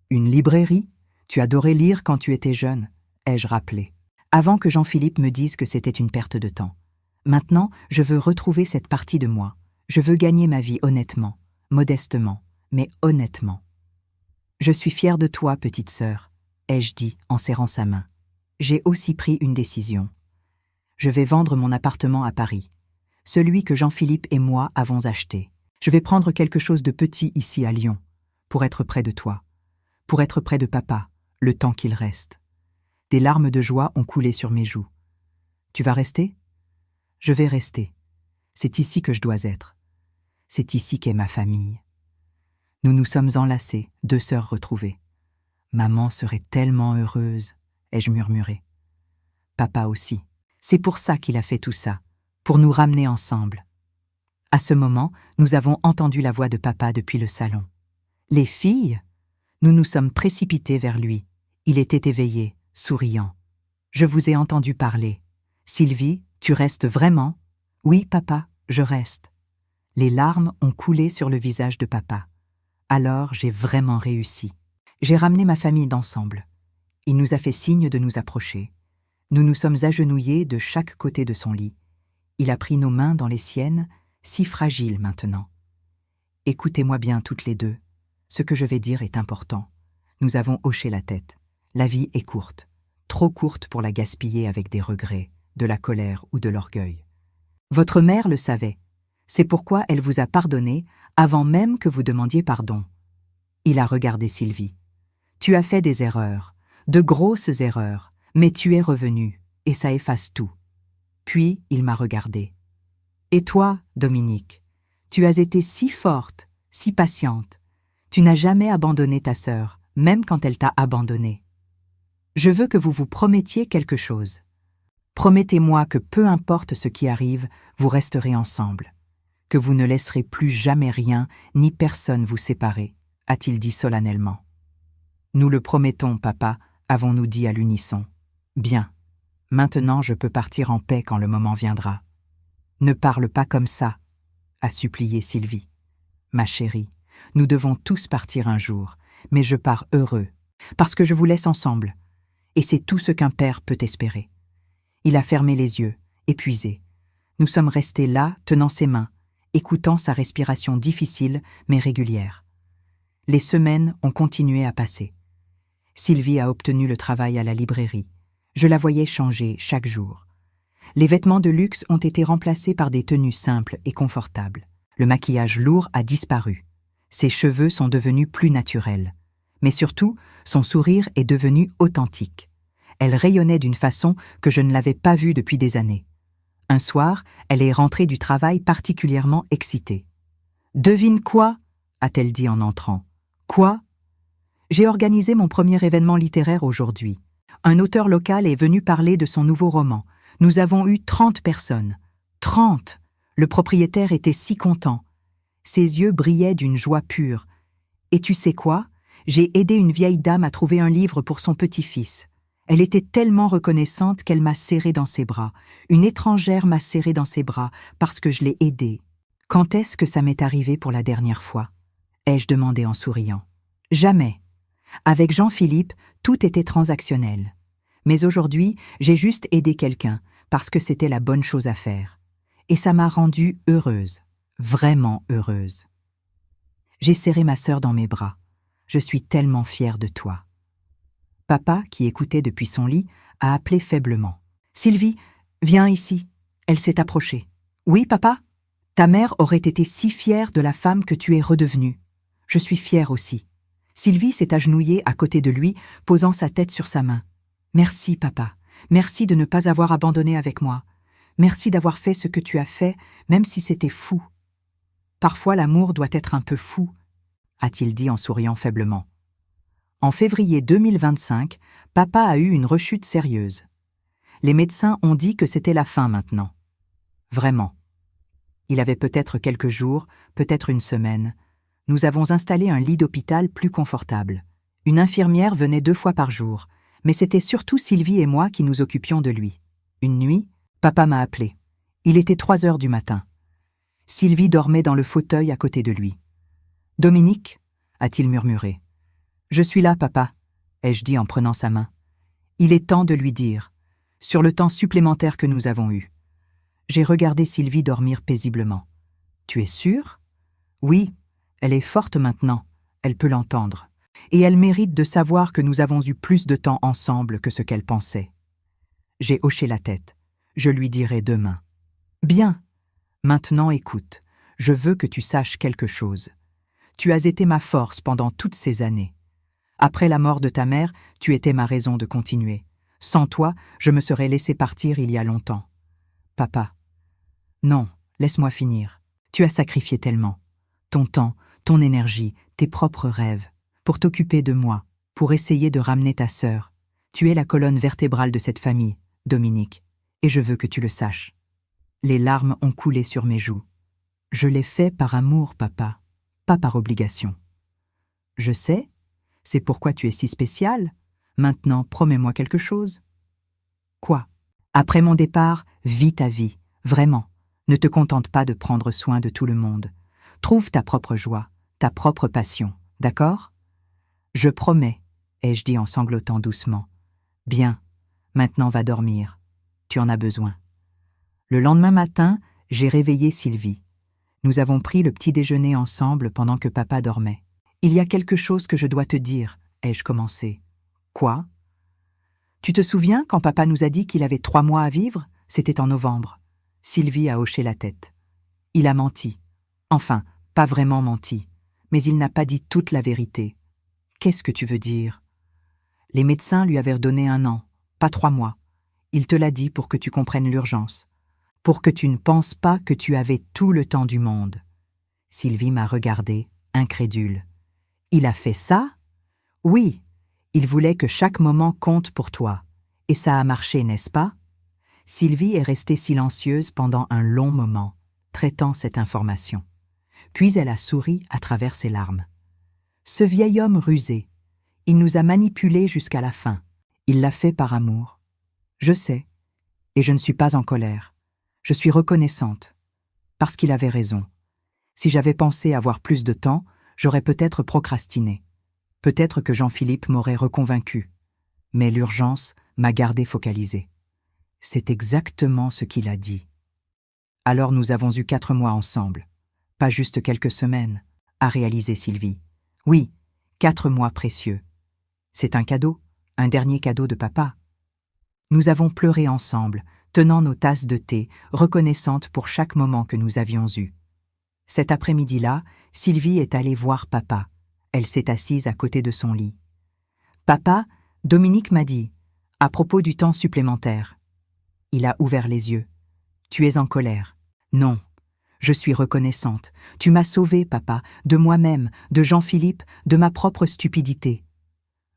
Une librairie ? Tu adorais lire quand tu étais jeune, ai-je rappelé, avant que Jean-Philippe me dise que c'était une perte de temps. Maintenant, je veux retrouver cette partie de moi. Je veux gagner ma vie honnêtement, modestement, mais honnêtement. Je suis fière de toi, petite sœur, ai-je dit en serrant sa main. J'ai aussi pris une décision. Je vais vendre mon appartement à Paris, celui que Jean-Philippe et moi avons acheté. Je vais prendre quelque chose de petit ici à Lyon, pour être près de toi, pour être près de papa, le temps qu'il reste. Des larmes de joie ont coulé sur mes joues. Tu vas rester ? Je vais rester. C'est ici que je dois être. C'est ici qu'est ma famille. Nous nous sommes enlacés, 2 sœurs retrouvées. Maman serait tellement heureuse, ai-je murmuré. Papa aussi. C'est pour ça qu'il a fait tout ça, pour nous ramener ensemble. À ce moment, nous avons entendu la voix de papa depuis le salon. Les filles ? Nous nous sommes précipités vers lui. Il était éveillé, souriant. Je vous ai entendu parler. Sylvie, tu restes vraiment ? Oui, papa, je reste. Les larmes ont coulé sur le visage de papa. Alors j'ai vraiment réussi. J'ai ramené ma famille d'ensemble. Il nous a fait signe de nous approcher. Nous nous sommes agenouillés de chaque côté de son lit. Il a pris nos mains dans les siennes, si fragiles maintenant. Écoutez-moi bien toutes les deux. Ce que je vais dire est important. Nous avons hoché la tête. La vie est courte, trop courte pour la gaspiller avec des regrets, de la colère ou de l'orgueil. Votre mère le savait. C'est pourquoi elle vous a pardonné avant même que vous demandiez pardon. Il a regardé Sylvie. Tu as fait des erreurs, de grosses erreurs, mais tu es revenue, et ça efface tout. Puis il m'a regardé. Et toi, Dominique, tu as été si forte, si patiente. Tu n'as jamais abandonné ta sœur, même quand elle t'a abandonné. Je veux que vous vous promettiez quelque chose. Promettez-moi que peu importe ce qui arrive, vous resterez ensemble, que vous ne laisserez plus jamais rien ni personne vous séparer, a-t-il dit solennellement. Nous le promettons, papa, avons-nous dit à l'unisson. Bien. Maintenant je peux partir en paix quand le moment viendra. Ne parle pas comme ça, a supplié Sylvie. Ma chérie, nous devons tous partir un jour, mais je pars heureux, parce que je vous laisse ensemble. Et c'est tout ce qu'un père peut espérer. Il a fermé les yeux, épuisé. Nous sommes restés là, tenant ses mains, écoutant sa respiration difficile mais régulière. Les semaines ont continué à passer. Sylvie a obtenu le travail à la librairie. Je la voyais changer chaque jour. Les vêtements de luxe ont été remplacés par des tenues simples et confortables. Le maquillage lourd a disparu. Ses cheveux sont devenus plus naturels. Mais surtout, son sourire est devenu authentique. Elle rayonnait d'une façon que je ne l'avais pas vue depuis des années. Un soir, elle est rentrée du travail particulièrement excitée. « Devine quoi ?» a-t-elle dit en entrant. « Quoi ?» J'ai organisé mon premier événement littéraire aujourd'hui. Un auteur local est venu parler de son nouveau roman. Nous avons eu 30 personnes. 30 ! Le propriétaire était si content. Ses yeux brillaient d'une joie pure. Et tu sais quoi? J'ai aidé une vieille dame à trouver un livre pour son petit-fils. Elle était tellement reconnaissante qu'elle m'a serrée dans ses bras. Une étrangère m'a serrée dans ses bras parce que je l'ai aidée. Quand est-ce que ça m'est arrivé pour la dernière fois? Ai-je demandé en souriant. Jamais. Avec Jean-Philippe, tout était transactionnel. Mais aujourd'hui, j'ai juste aidé quelqu'un parce que c'était la bonne chose à faire. Et ça m'a rendue heureuse, vraiment heureuse. J'ai serré ma sœur dans mes bras. Je suis tellement fière de toi. Papa, qui écoutait depuis son lit, a appelé faiblement. « Sylvie, viens ici. » Elle s'est approchée. « Oui, papa? Ta mère aurait été si fière de la femme que tu es redevenue. Je suis fière aussi. » Sylvie s'est agenouillée à côté de lui, posant sa tête sur sa main. « Merci, papa. Merci de ne pas avoir abandonné avec moi. Merci d'avoir fait ce que tu as fait, même si c'était fou. Parfois l'amour doit être un peu fou, » a-t-il dit en souriant faiblement. En février 2025, papa a eu une rechute sérieuse. Les médecins ont dit que c'était la fin maintenant. Vraiment. Il avait peut-être quelques jours, peut-être une semaine. Nous avons installé un lit d'hôpital plus confortable. Une infirmière venait 2 fois par jour, mais c'était surtout Sylvie et moi qui nous occupions de lui. Une nuit, papa m'a appelé. Il était 3 heures du matin. Sylvie dormait dans le fauteuil à côté de lui. « Dominique ?» a-t-il murmuré. « Je suis là, papa », ai-je dit en prenant sa main. Il est temps de lui dire, sur le temps supplémentaire que nous avons eu. J'ai regardé Sylvie dormir paisiblement. « Tu es sûre ?»« Oui, elle est forte maintenant, elle peut l'entendre. Et elle mérite de savoir que nous avons eu plus de temps ensemble que ce qu'elle pensait. » J'ai hoché la tête. Je lui dirai demain. « Bien. Maintenant écoute, je veux que tu saches quelque chose. Tu as été ma force pendant toutes ces années. Après la mort de ta mère, tu étais ma raison de continuer. Sans toi, je me serais laissé partir il y a longtemps. Papa. Non, laisse-moi finir. Tu as sacrifié tellement. Ton temps, ton énergie, tes propres rêves, pour t'occuper de moi, pour essayer de ramener ta sœur. Tu es la colonne vertébrale de cette famille, Dominique, et je veux que tu le saches. Les larmes ont coulé sur mes joues. Je l'ai fait par amour, papa, pas par obligation. Je sais, c'est pourquoi tu es si spécial. Maintenant, promets-moi quelque chose. Quoi? Après mon départ, vis ta vie, vraiment. Ne te contente pas de prendre soin de tout le monde. Trouve ta propre joie, ta propre passion, d'accord? Je promets, ai-je dit en sanglotant doucement. Bien, maintenant va dormir. Tu en as besoin. Le lendemain matin, j'ai réveillé Sylvie. Nous avons pris le petit déjeuner ensemble pendant que papa dormait. « Il y a quelque chose que je dois te dire, » ai-je commencé. « Quoi? Tu te souviens quand papa nous a dit qu'il avait 3 mois à vivre? C'était en novembre. » Sylvie a hoché la tête. « Il a menti. Enfin, pas vraiment menti. Mais il n'a pas dit toute la vérité. Qu'est-ce que tu veux dire? Les médecins lui avaient donné 1 an, pas 3 mois. Il te l'a dit pour que tu comprennes l'urgence. Pour que tu ne penses pas que tu avais tout le temps du monde. » Sylvie m'a regardée, incrédule. « Il a fait ça? » « Oui, il voulait que chaque moment compte pour toi. Et ça a marché, n'est-ce pas? » Sylvie est restée silencieuse pendant un long moment, traitant cette information. Puis elle a souri à travers ses larmes. « Ce vieil homme rusé, il nous a manipulés jusqu'à la fin. Il l'a fait par amour. Je sais, Et je ne suis pas en colère. Je suis reconnaissante. Parce qu'il avait raison. Si j'avais pensé avoir plus de temps, j'aurais peut-être procrastiné. Peut-être que Jean-Philippe m'aurait reconvaincu. Mais l'urgence m'a gardé focalisée. C'est exactement ce qu'il a dit. Alors nous avons eu 4 mois ensemble. Pas juste quelques semaines, a réalisé Sylvie. Oui, 4 mois précieux. C'est un cadeau, un dernier cadeau de papa. Nous avons pleuré ensemble, tenant nos tasses de thé, reconnaissantes pour chaque moment que nous avions eu. Cet après-midi-là, Sylvie est allée voir papa. Elle s'est assise à côté de son lit. Papa, Dominique m'a dit, à propos du temps supplémentaire. Il a ouvert les yeux. Tu es en colère. Non. Je suis reconnaissante. Tu m'as sauvée, papa, de moi-même, de Jean-Philippe, de ma propre stupidité.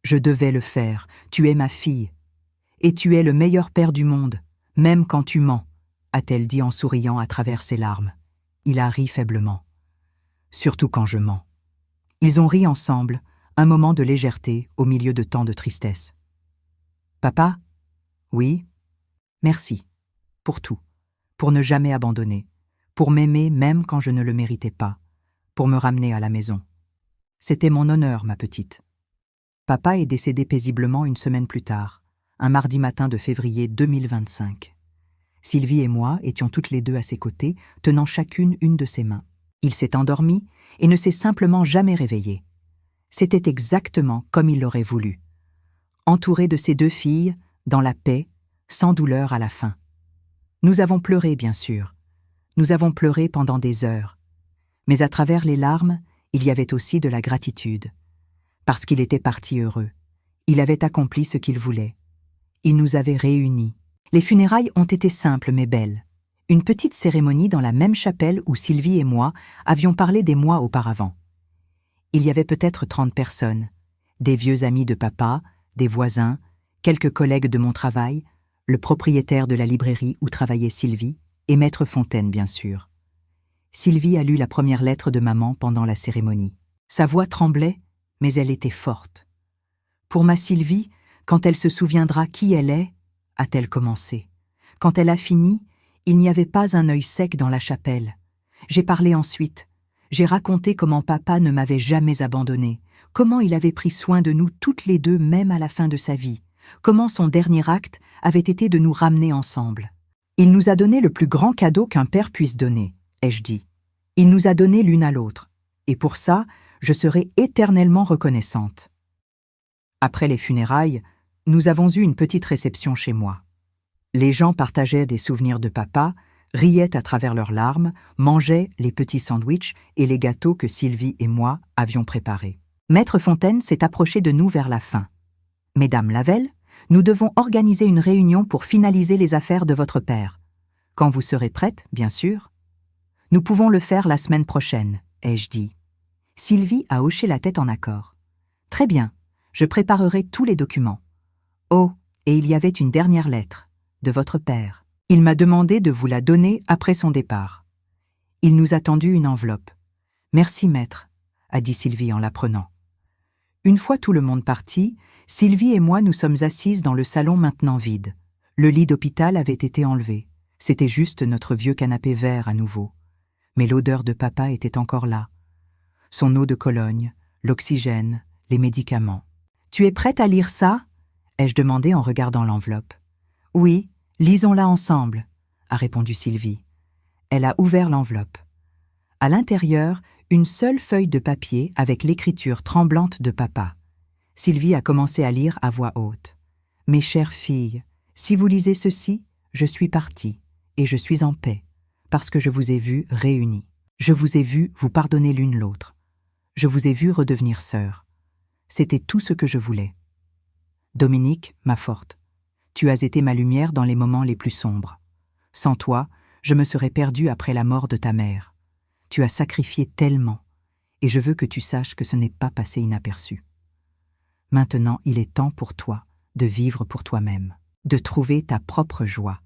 Je devais le faire. Tu es ma fille. Et tu es le meilleur père du monde, même quand tu mens, a-t-elle dit en souriant à travers ses larmes. Il a ri faiblement. Surtout quand je mens. Ils ont ri ensemble, un moment de légèreté au milieu de tant de tristesse. Papa? Oui? Merci. Pour tout. Pour ne jamais abandonner. Pour m'aimer même quand je ne le méritais pas. Pour me ramener à la maison. C'était mon honneur, ma petite. Papa est décédé paisiblement une semaine plus tard, un mardi matin de février 2025. Sylvie et moi étions toutes les deux à ses côtés, tenant chacune une de ses mains. Il s'est endormi et ne s'est simplement jamais réveillé. C'était exactement comme il l'aurait voulu. Entouré de ses 2 filles, dans la paix, sans douleur à la fin. Nous avons pleuré, bien sûr. Nous avons pleuré pendant des heures. Mais à travers les larmes, il y avait aussi de la gratitude. Parce qu'il était parti heureux. Il avait accompli ce qu'il voulait. Il nous avait réunis. Les funérailles ont été simples mais belles. Une petite cérémonie dans la même chapelle où Sylvie et moi avions parlé des mois auparavant. Il y avait peut-être 30 personnes. Des vieux amis de papa, des voisins, quelques collègues de mon travail, le propriétaire de la librairie où travaillait Sylvie, et Maître Fontaine, bien sûr. Sylvie a lu la première lettre de maman pendant la cérémonie. Sa voix tremblait, mais elle était forte. Pour ma Sylvie, quand elle se souviendra qui elle est, a-t-elle commencé. Quand elle a fini, il n'y avait pas un œil sec dans la chapelle. J'ai parlé ensuite. J'ai raconté comment papa ne m'avait jamais abandonnée, comment il avait pris soin de nous toutes les deux même à la fin de sa vie, comment son dernier acte avait été de nous ramener ensemble. Il nous a donné le plus grand cadeau qu'un père puisse donner, ai-je dit. Il nous a donné l'une à l'autre, et pour ça, je serai éternellement reconnaissante. Après les funérailles, nous avons eu une petite réception chez moi. Les gens partageaient des souvenirs de papa, riaient à travers leurs larmes, mangeaient les petits sandwichs et les gâteaux que Sylvie et moi avions préparés. Maître Fontaine s'est approché de nous vers la fin. « Mesdames Lavelle, nous devons organiser une réunion pour finaliser les affaires de votre père. Quand vous serez prêtes, bien sûr. Nous pouvons le faire la semaine prochaine, ai-je dit. Sylvie a hoché la tête en accord. Très bien, je préparerai tous les documents. Oh, et il y avait une dernière lettre, de votre père. Il m'a demandé de vous la donner après son départ. Il nous a tendu une enveloppe. Merci, maître, a dit Sylvie en la prenant. Une fois tout le monde parti, Sylvie et moi nous sommes assises dans le salon maintenant vide. Le lit d'hôpital avait été enlevé. C'était juste notre vieux canapé vert à nouveau. Mais l'odeur de papa était encore là. Son eau de Cologne, l'oxygène, les médicaments. « Tu es prête à lire ça ?» ai-je demandé en regardant l'enveloppe. « Oui, lisons-la ensemble », a répondu Sylvie. Elle a ouvert l'enveloppe. À l'intérieur, une seule feuille de papier avec l'écriture tremblante de papa. Sylvie a commencé à lire à voix haute. « Mes chères filles, si vous lisez ceci, je suis partie, et je suis en paix, parce que je vous ai vues réunies. Je vous ai vues vous pardonner l'une l'autre. Je vous ai vues redevenir sœurs. C'était tout ce que je voulais. Dominique, ma forte, tu as été ma lumière dans les moments les plus sombres. Sans toi, je me serais perdue après la mort de ta mère. Tu as sacrifié tellement, et je veux que tu saches que ce n'est pas passé inaperçu. Maintenant, il est temps pour toi de vivre pour toi-même, de trouver ta propre joie.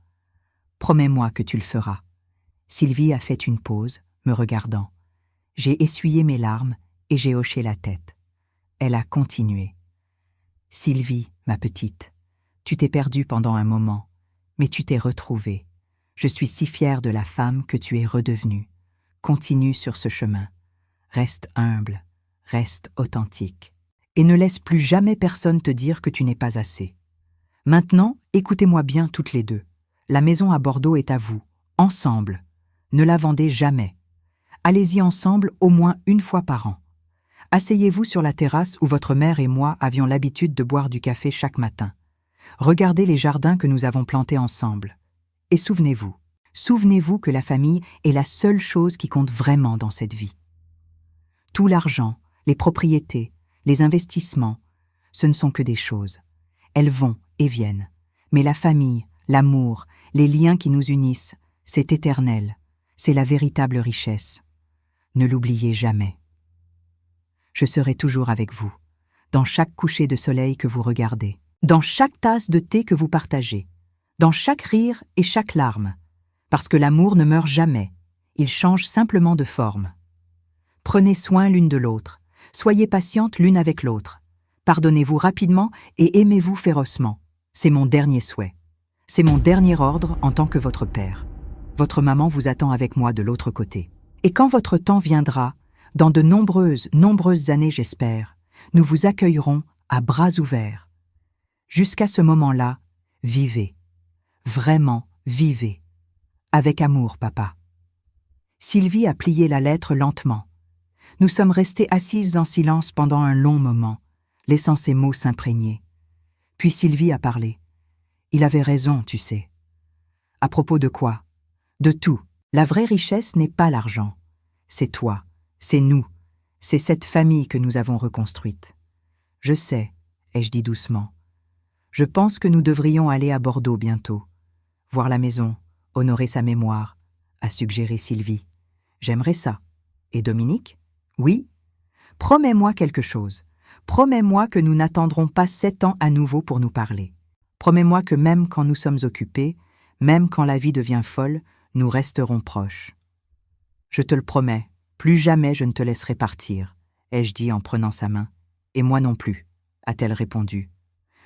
Promets-moi que tu le feras. » Sylvie a fait une pause, me regardant. J'ai essuyé mes larmes et j'ai hoché la tête. Elle a continué. « Sylvie, ma petite, tu t'es perdue pendant un moment, Mais tu t'es retrouvée. Je suis si fière de la femme que tu es redevenue. Continue sur ce chemin. Reste humble, reste authentique. Et ne laisse plus jamais personne te dire que tu n'es pas assez. Maintenant, écoutez-moi bien toutes les deux. La maison à Bordeaux est à vous, ensemble. Ne la vendez jamais. Allez-y ensemble au moins une fois par an. Asseyez-vous sur la terrasse où votre mère et moi avions l'habitude de boire du café chaque matin. Regardez les jardins que nous avons plantés ensemble. Et souvenez-vous que la famille est la seule chose qui compte vraiment dans cette vie. Tout l'argent, les propriétés, les investissements, ce ne sont que des choses. Elles vont et viennent. Mais la famille, l'amour, les liens qui nous unissent, c'est éternel. C'est la véritable richesse. Ne l'oubliez jamais. Je serai toujours avec vous, dans chaque coucher de soleil que vous regardez, dans chaque tasse de thé que vous partagez, dans chaque rire et chaque larme, parce que l'amour ne meurt jamais, il change simplement de forme. Prenez soin l'une de l'autre, soyez patientes l'une avec l'autre, pardonnez-vous rapidement et aimez-vous férocement. C'est mon dernier souhait. C'est mon dernier ordre en tant que votre père. Votre maman vous attend avec moi de l'autre côté. Et quand votre temps viendra, dans de nombreuses années j'espère, nous vous accueillerons à bras ouverts. Jusqu'à ce moment-là, vivez. Vraiment, vivez. Avec amour, papa. Sylvie a plié la lettre lentement. Nous sommes restés assises en silence pendant un long moment, laissant ces mots s'imprégner. Puis Sylvie a parlé. Il avait raison, tu sais. À propos de quoi? De tout. La vraie richesse n'est pas l'argent. C'est toi, c'est nous, c'est cette famille que nous avons reconstruite. Je sais, ai-je dit doucement. Je pense que nous devrions aller à Bordeaux bientôt. Voir la maison, honorer sa mémoire, a suggéré Sylvie. J'aimerais ça. Et Dominique? Oui. Promets-moi quelque chose. Promets-moi que nous n'attendrons pas 7 ans à nouveau pour nous parler. Promets-moi que même quand nous sommes occupés, même quand la vie devient folle, nous resterons proches. Je te le promets, plus jamais je ne te laisserai partir, ai-je dit en prenant sa main. Et moi non plus, a-t-elle répondu.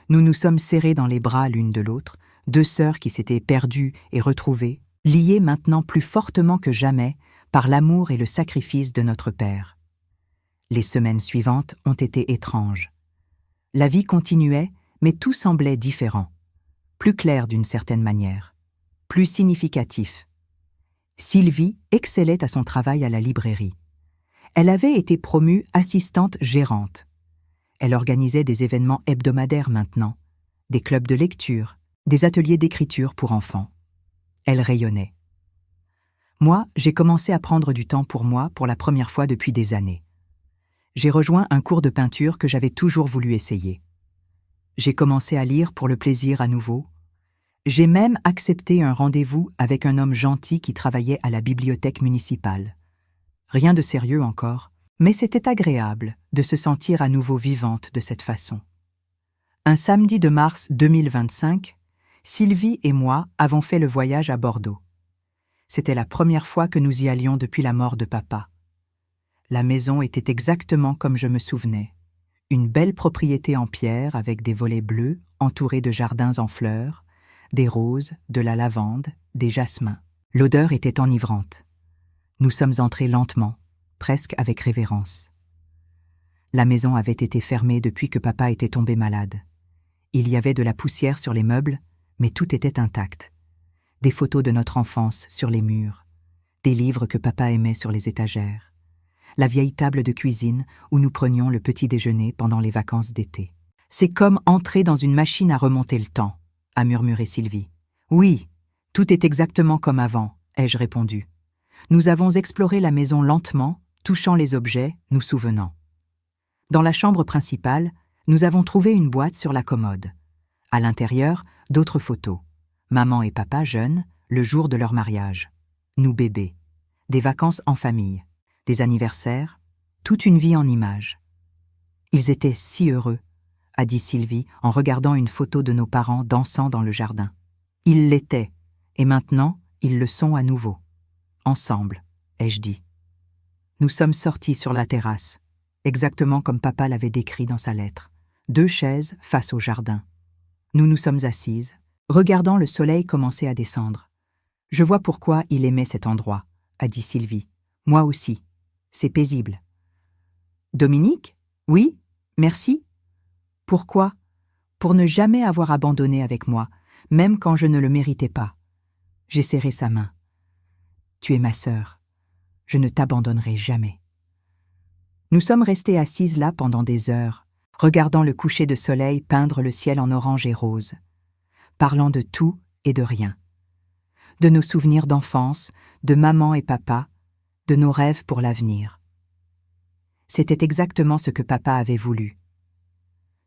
Nous nous sommes serrés dans les bras l'une de l'autre, deux sœurs qui s'étaient perdues et retrouvées, liées maintenant plus fortement que jamais par l'amour et le sacrifice de notre père. Les semaines suivantes ont été étranges. La vie continuait, mais tout semblait différent, plus clair d'une certaine manière, plus significatif. Sylvie excellait à son travail à la librairie. Elle avait été promue assistante gérante. Elle organisait des événements hebdomadaires maintenant, des clubs de lecture, des ateliers d'écriture pour enfants. Elle rayonnait. Moi, j'ai commencé à prendre du temps pour moi pour la première fois depuis des années. J'ai rejoint un cours de peinture que j'avais toujours voulu essayer. J'ai commencé à lire pour le plaisir à nouveau. J'ai même accepté un rendez-vous avec un homme gentil qui travaillait à la bibliothèque municipale. Rien de sérieux encore, mais c'était agréable de se sentir à nouveau vivante de cette façon. Un samedi de mars 2025, Sylvie et moi avons fait le voyage à Bordeaux. C'était la première fois que nous y allions depuis la mort de papa. La maison était exactement comme je me souvenais. Une belle propriété en pierre avec des volets bleus entourés de jardins en fleurs, des roses, de la lavande, des jasmins. L'odeur était enivrante. Nous sommes entrés lentement, presque avec révérence. La maison avait été fermée depuis que papa était tombé malade. Il y avait de la poussière sur les meubles, mais tout était intact. Des photos de notre enfance sur les murs, des livres que papa aimait sur les étagères, la vieille table de cuisine où nous prenions le petit déjeuner pendant les vacances d'été. C'est comme entrer dans une machine à remonter le temps, a murmuré Sylvie. Oui, tout est exactement comme avant, ai-je répondu. Nous avons exploré la maison lentement, touchant les objets, nous souvenant. Dans la chambre principale, nous avons trouvé une boîte sur la commode. À l'intérieur, d'autres photos. Maman et papa jeunes, le jour de leur mariage. Nous bébés. Des vacances en famille. Des anniversaires. Toute une vie en images. Ils étaient si heureux, a dit Sylvie en regardant une photo de nos parents dansant dans le jardin. Ils l'étaient, et maintenant, ils le sont à nouveau. Ensemble, ai-je dit. Nous sommes sortis sur la terrasse, exactement comme papa l'avait décrit dans sa lettre. 2 chaises face au jardin. Nous nous sommes assises, regardant le soleil commencer à descendre. « Je vois pourquoi il aimait cet endroit », a dit Sylvie. « Moi aussi. C'est paisible. »« Dominique ? Oui, merci. »« Pourquoi ? Pour ne jamais avoir abandonné avec moi, même quand je ne le méritais pas. » J'ai serré sa main. « Tu es ma sœur. Je ne t'abandonnerai jamais. » Nous sommes restés assises là pendant des heures, regardant le coucher de soleil peindre le ciel en orange et rose, parlant de tout et de rien. De nos souvenirs d'enfance, de maman et papa, de nos rêves pour l'avenir. C'était exactement ce que papa avait voulu.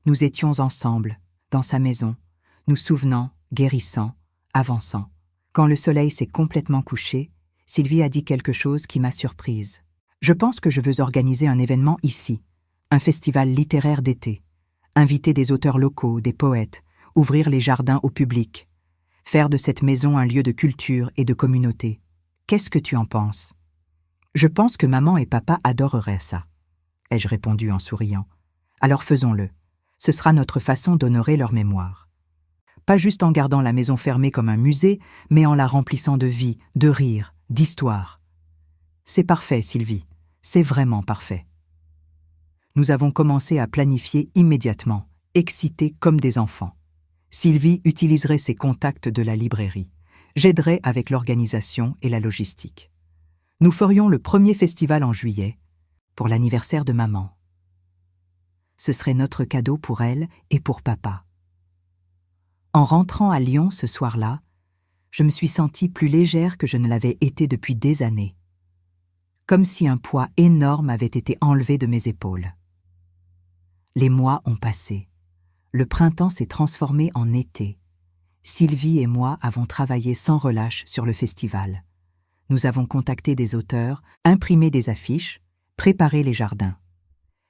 Nous étions ensemble, dans sa maison, nous souvenant, guérissant, avançant. Quand le soleil s'est complètement couché, Sylvie a dit quelque chose qui m'a surprise. « Je pense que je veux organiser un événement ici, un festival littéraire d'été, inviter des auteurs locaux, des poètes, ouvrir les jardins au public, faire de cette maison un lieu de culture et de communauté. Qu'est-ce que tu en penses ?»« Je pense que maman et papa adoreraient ça, » ai-je répondu en souriant. « Alors faisons-le. Ce sera notre façon d'honorer leur mémoire. Pas juste en gardant la maison fermée comme un musée, mais en la remplissant de vie, de rire, d'histoire. » C'est parfait, Sylvie. C'est vraiment parfait. Nous avons commencé à planifier immédiatement, excités comme des enfants. Sylvie utiliserait ses contacts de la librairie. J'aiderais avec l'organisation et la logistique. Nous ferions le premier festival en juillet, pour l'anniversaire de maman. Ce serait notre cadeau pour elle et pour papa. En rentrant à Lyon ce soir-là, je me suis sentie plus légère que je ne l'avais été depuis des années. Comme si un poids énorme avait été enlevé de mes épaules. Les mois ont passé. Le printemps s'est transformé en été. Sylvie et moi avons travaillé sans relâche sur le festival. Nous avons contacté des auteurs, imprimé des affiches, préparé les jardins.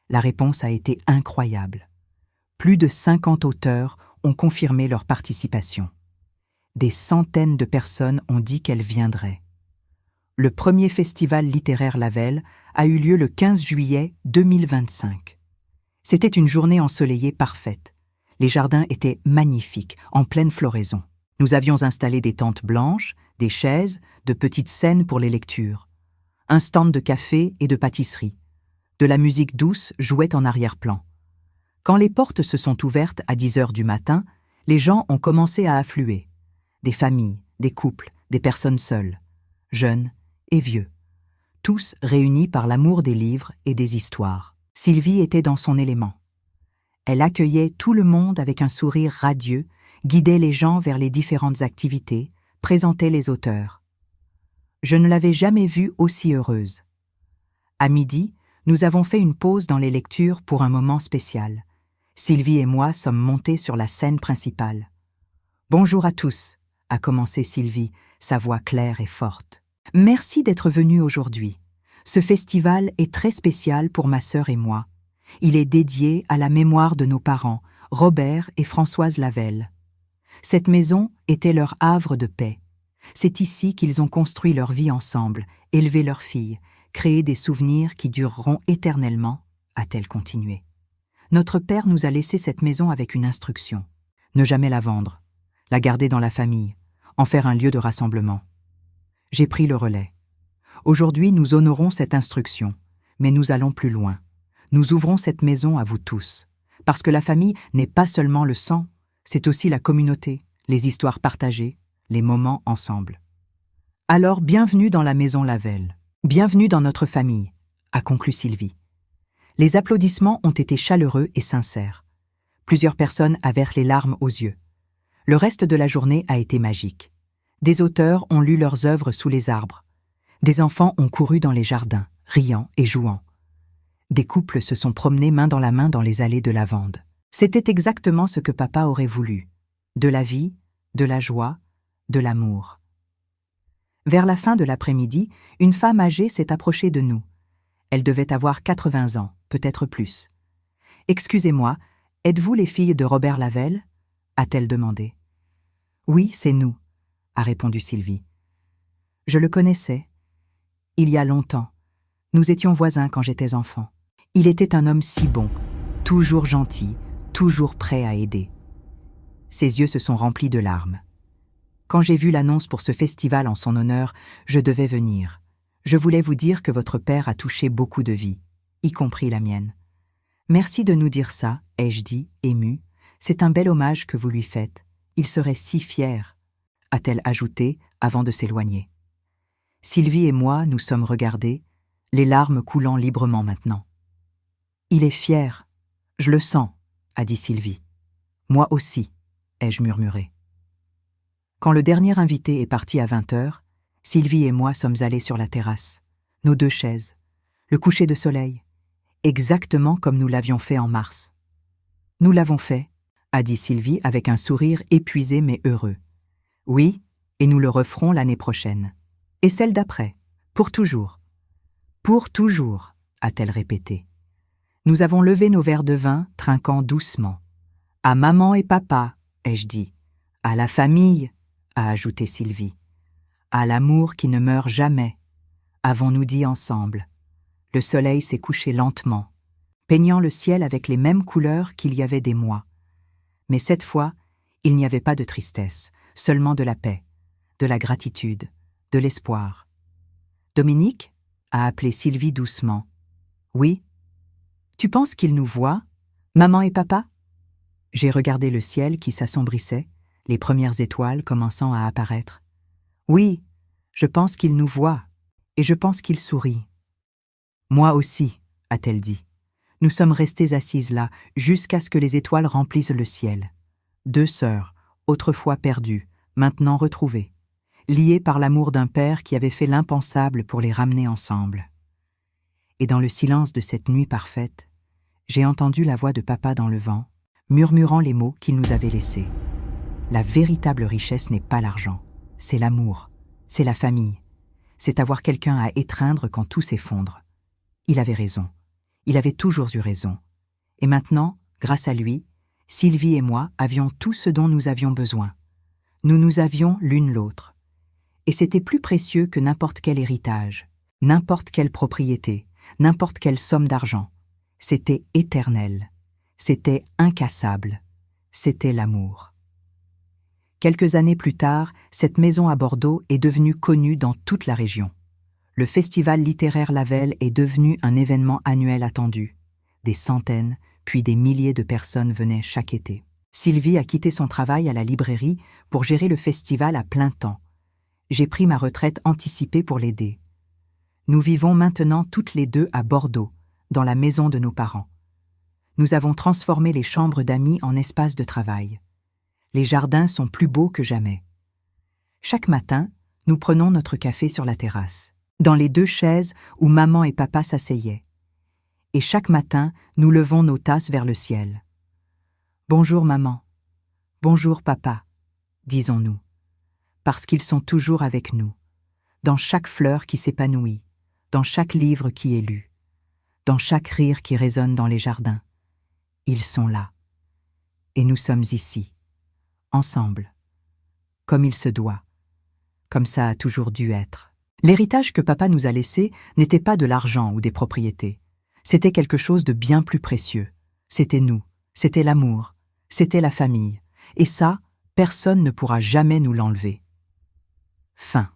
La réponse a été incroyable. Plus de 50 auteurs ont confirmé leur participation. Des centaines de personnes ont dit qu'elles viendraient. Le premier festival littéraire Lavelle a eu lieu le 15 juillet 2025. C'était une journée ensoleillée parfaite. Les jardins étaient magnifiques, en pleine floraison. Nous avions installé des tentes blanches, des chaises, de petites scènes pour les lectures, un stand de café et de pâtisserie. De la musique douce jouait en arrière-plan. Quand les portes se sont ouvertes à 10 heures du matin, les gens ont commencé à affluer. Des familles, des couples, des personnes seules, jeunes et vieux, tous réunis par l'amour des livres et des histoires. Sylvie était dans son élément. Elle accueillait tout le monde avec un sourire radieux, guidait les gens vers les différentes activités, présentait les auteurs. Je ne l'avais jamais vue aussi heureuse. À midi, nous avons fait une pause dans les lectures pour un moment spécial. Sylvie et moi sommes montés sur la scène principale. « Bonjour à tous », a commencé Sylvie, sa voix claire et forte. « Merci d'être venus aujourd'hui. Ce festival est très spécial pour ma sœur et moi. Il est dédié à la mémoire de nos parents, Robert et Françoise Lavelle. Cette maison était leur havre de paix. C'est ici qu'ils ont construit leur vie ensemble, élevé leurs filles, créé des souvenirs qui dureront éternellement, a-t-elle continué. Notre père nous a laissé cette maison avec une instruction. Ne jamais la vendre, la garder dans la famille, en faire un lieu de rassemblement. J'ai pris le relais. Aujourd'hui, nous honorons cette instruction, mais nous allons plus loin. Nous ouvrons cette maison à vous tous, parce que la famille n'est pas seulement le sang, c'est aussi la communauté, les histoires partagées, les moments ensemble. Alors, bienvenue dans la maison Lavelle. Bienvenue dans notre famille, a conclu Sylvie. Les applaudissements ont été chaleureux et sincères. Plusieurs personnes avaient les larmes aux yeux. Le reste de la journée a été magique. Des auteurs ont lu leurs œuvres sous les arbres. Des enfants ont couru dans les jardins, riant et jouant. Des couples se sont promenés main dans la main dans les allées de lavande. C'était exactement ce que papa aurait voulu. De la vie, de la joie, de l'amour. Vers la fin de l'après-midi, une femme âgée s'est approchée de nous. Elle devait avoir 80 ans, peut-être plus. « Excusez-moi, êtes-vous les filles de Robert Lavelle ?» a-t-elle demandé. « Oui, c'est nous », a répondu Sylvie. « Je le connaissais. Il y a longtemps. Nous étions voisins quand j'étais enfant. Il était un homme si bon, toujours gentil, toujours prêt à aider. Ses yeux se sont remplis de larmes. Quand j'ai vu l'annonce pour ce festival en son honneur, je devais venir. Je voulais vous dire que votre père a touché beaucoup de vies, y compris la mienne. Merci de nous dire ça, ai-je dit, émue. C'est un bel hommage que vous lui faites. Il serait si fier, a-t-elle ajouté avant de s'éloigner. Sylvie et moi nous sommes regardés, les larmes coulant librement maintenant. Il est fier, je le sens, a dit Sylvie. Moi aussi, ai-je murmuré. Quand le dernier invité est parti à 20h, Sylvie et moi sommes allés sur la terrasse, nos 2 chaises, le coucher de soleil, exactement comme nous l'avions fait en mars. Nous l'avons fait, a dit Sylvie avec un sourire épuisé mais heureux. Oui, et nous le referons l'année prochaine. Et celle d'après, pour toujours. Pour toujours, a-t-elle répété. Nous avons levé nos verres de vin, trinquant doucement. À maman et papa, ai-je dit. À la famille, a ajouté Sylvie. À l'amour qui ne meurt jamais, avons-nous dit ensemble. Le soleil s'est couché lentement, peignant le ciel avec les mêmes couleurs qu'il y avait des mois. Mais cette fois, il n'y avait pas de tristesse, seulement de la paix, de la gratitude, de l'espoir. Dominique a appelé Sylvie doucement. Oui. Tu penses qu'ils nous voient, maman et papa? J'ai regardé le ciel qui s'assombrissait, les premières étoiles commençant à apparaître. Oui, je pense qu'ils nous voient, et je pense qu'ils sourient. Moi aussi, a-t-elle dit. Nous sommes restées assises là, jusqu'à ce que les étoiles remplissent le ciel. 2 sœurs, autrefois perdues, maintenant retrouvées, liées par l'amour d'un père qui avait fait l'impensable pour les ramener ensemble. Et dans le silence de cette nuit parfaite, j'ai entendu la voix de papa dans le vent, murmurant les mots qu'il nous avait laissés. La véritable richesse n'est pas l'argent, c'est l'amour, c'est la famille, c'est avoir quelqu'un à étreindre quand tout s'effondre. Il avait raison, il avait toujours eu raison. Et maintenant, grâce à lui, Sylvie et moi avions tout ce dont nous avions besoin. Nous nous avions l'une l'autre. Et c'était plus précieux que n'importe quel héritage, n'importe quelle propriété, n'importe quelle somme d'argent. C'était éternel, c'était incassable, c'était l'amour. Quelques années plus tard, cette maison à Bordeaux est devenue connue dans toute la région. Le festival littéraire Lavelle est devenu un événement annuel attendu. Des centaines, puis des milliers de personnes venaient chaque été. Sylvie a quitté son travail à la librairie pour gérer le festival à plein temps. J'ai pris ma retraite anticipée pour l'aider. Nous vivons maintenant toutes les 2 à Bordeaux, dans la maison de nos parents. Nous avons transformé les chambres d'amis en espaces de travail. Les jardins sont plus beaux que jamais. Chaque matin, nous prenons notre café sur la terrasse, dans les 2 chaises où maman et papa s'asseyaient. Et chaque matin, nous levons nos tasses vers le ciel. Bonjour maman, bonjour papa, disons-nous, parce qu'ils sont toujours avec nous, dans chaque fleur qui s'épanouit, dans chaque livre qui est lu, dans chaque rire qui résonne dans les jardins. Ils sont là. Et nous sommes ici, ensemble, comme il se doit, comme ça a toujours dû être. L'héritage que papa nous a laissé n'était pas de l'argent ou des propriétés. C'était quelque chose de bien plus précieux. C'était nous, c'était l'amour, c'était la famille. Et ça, personne ne pourra jamais nous l'enlever. Fin.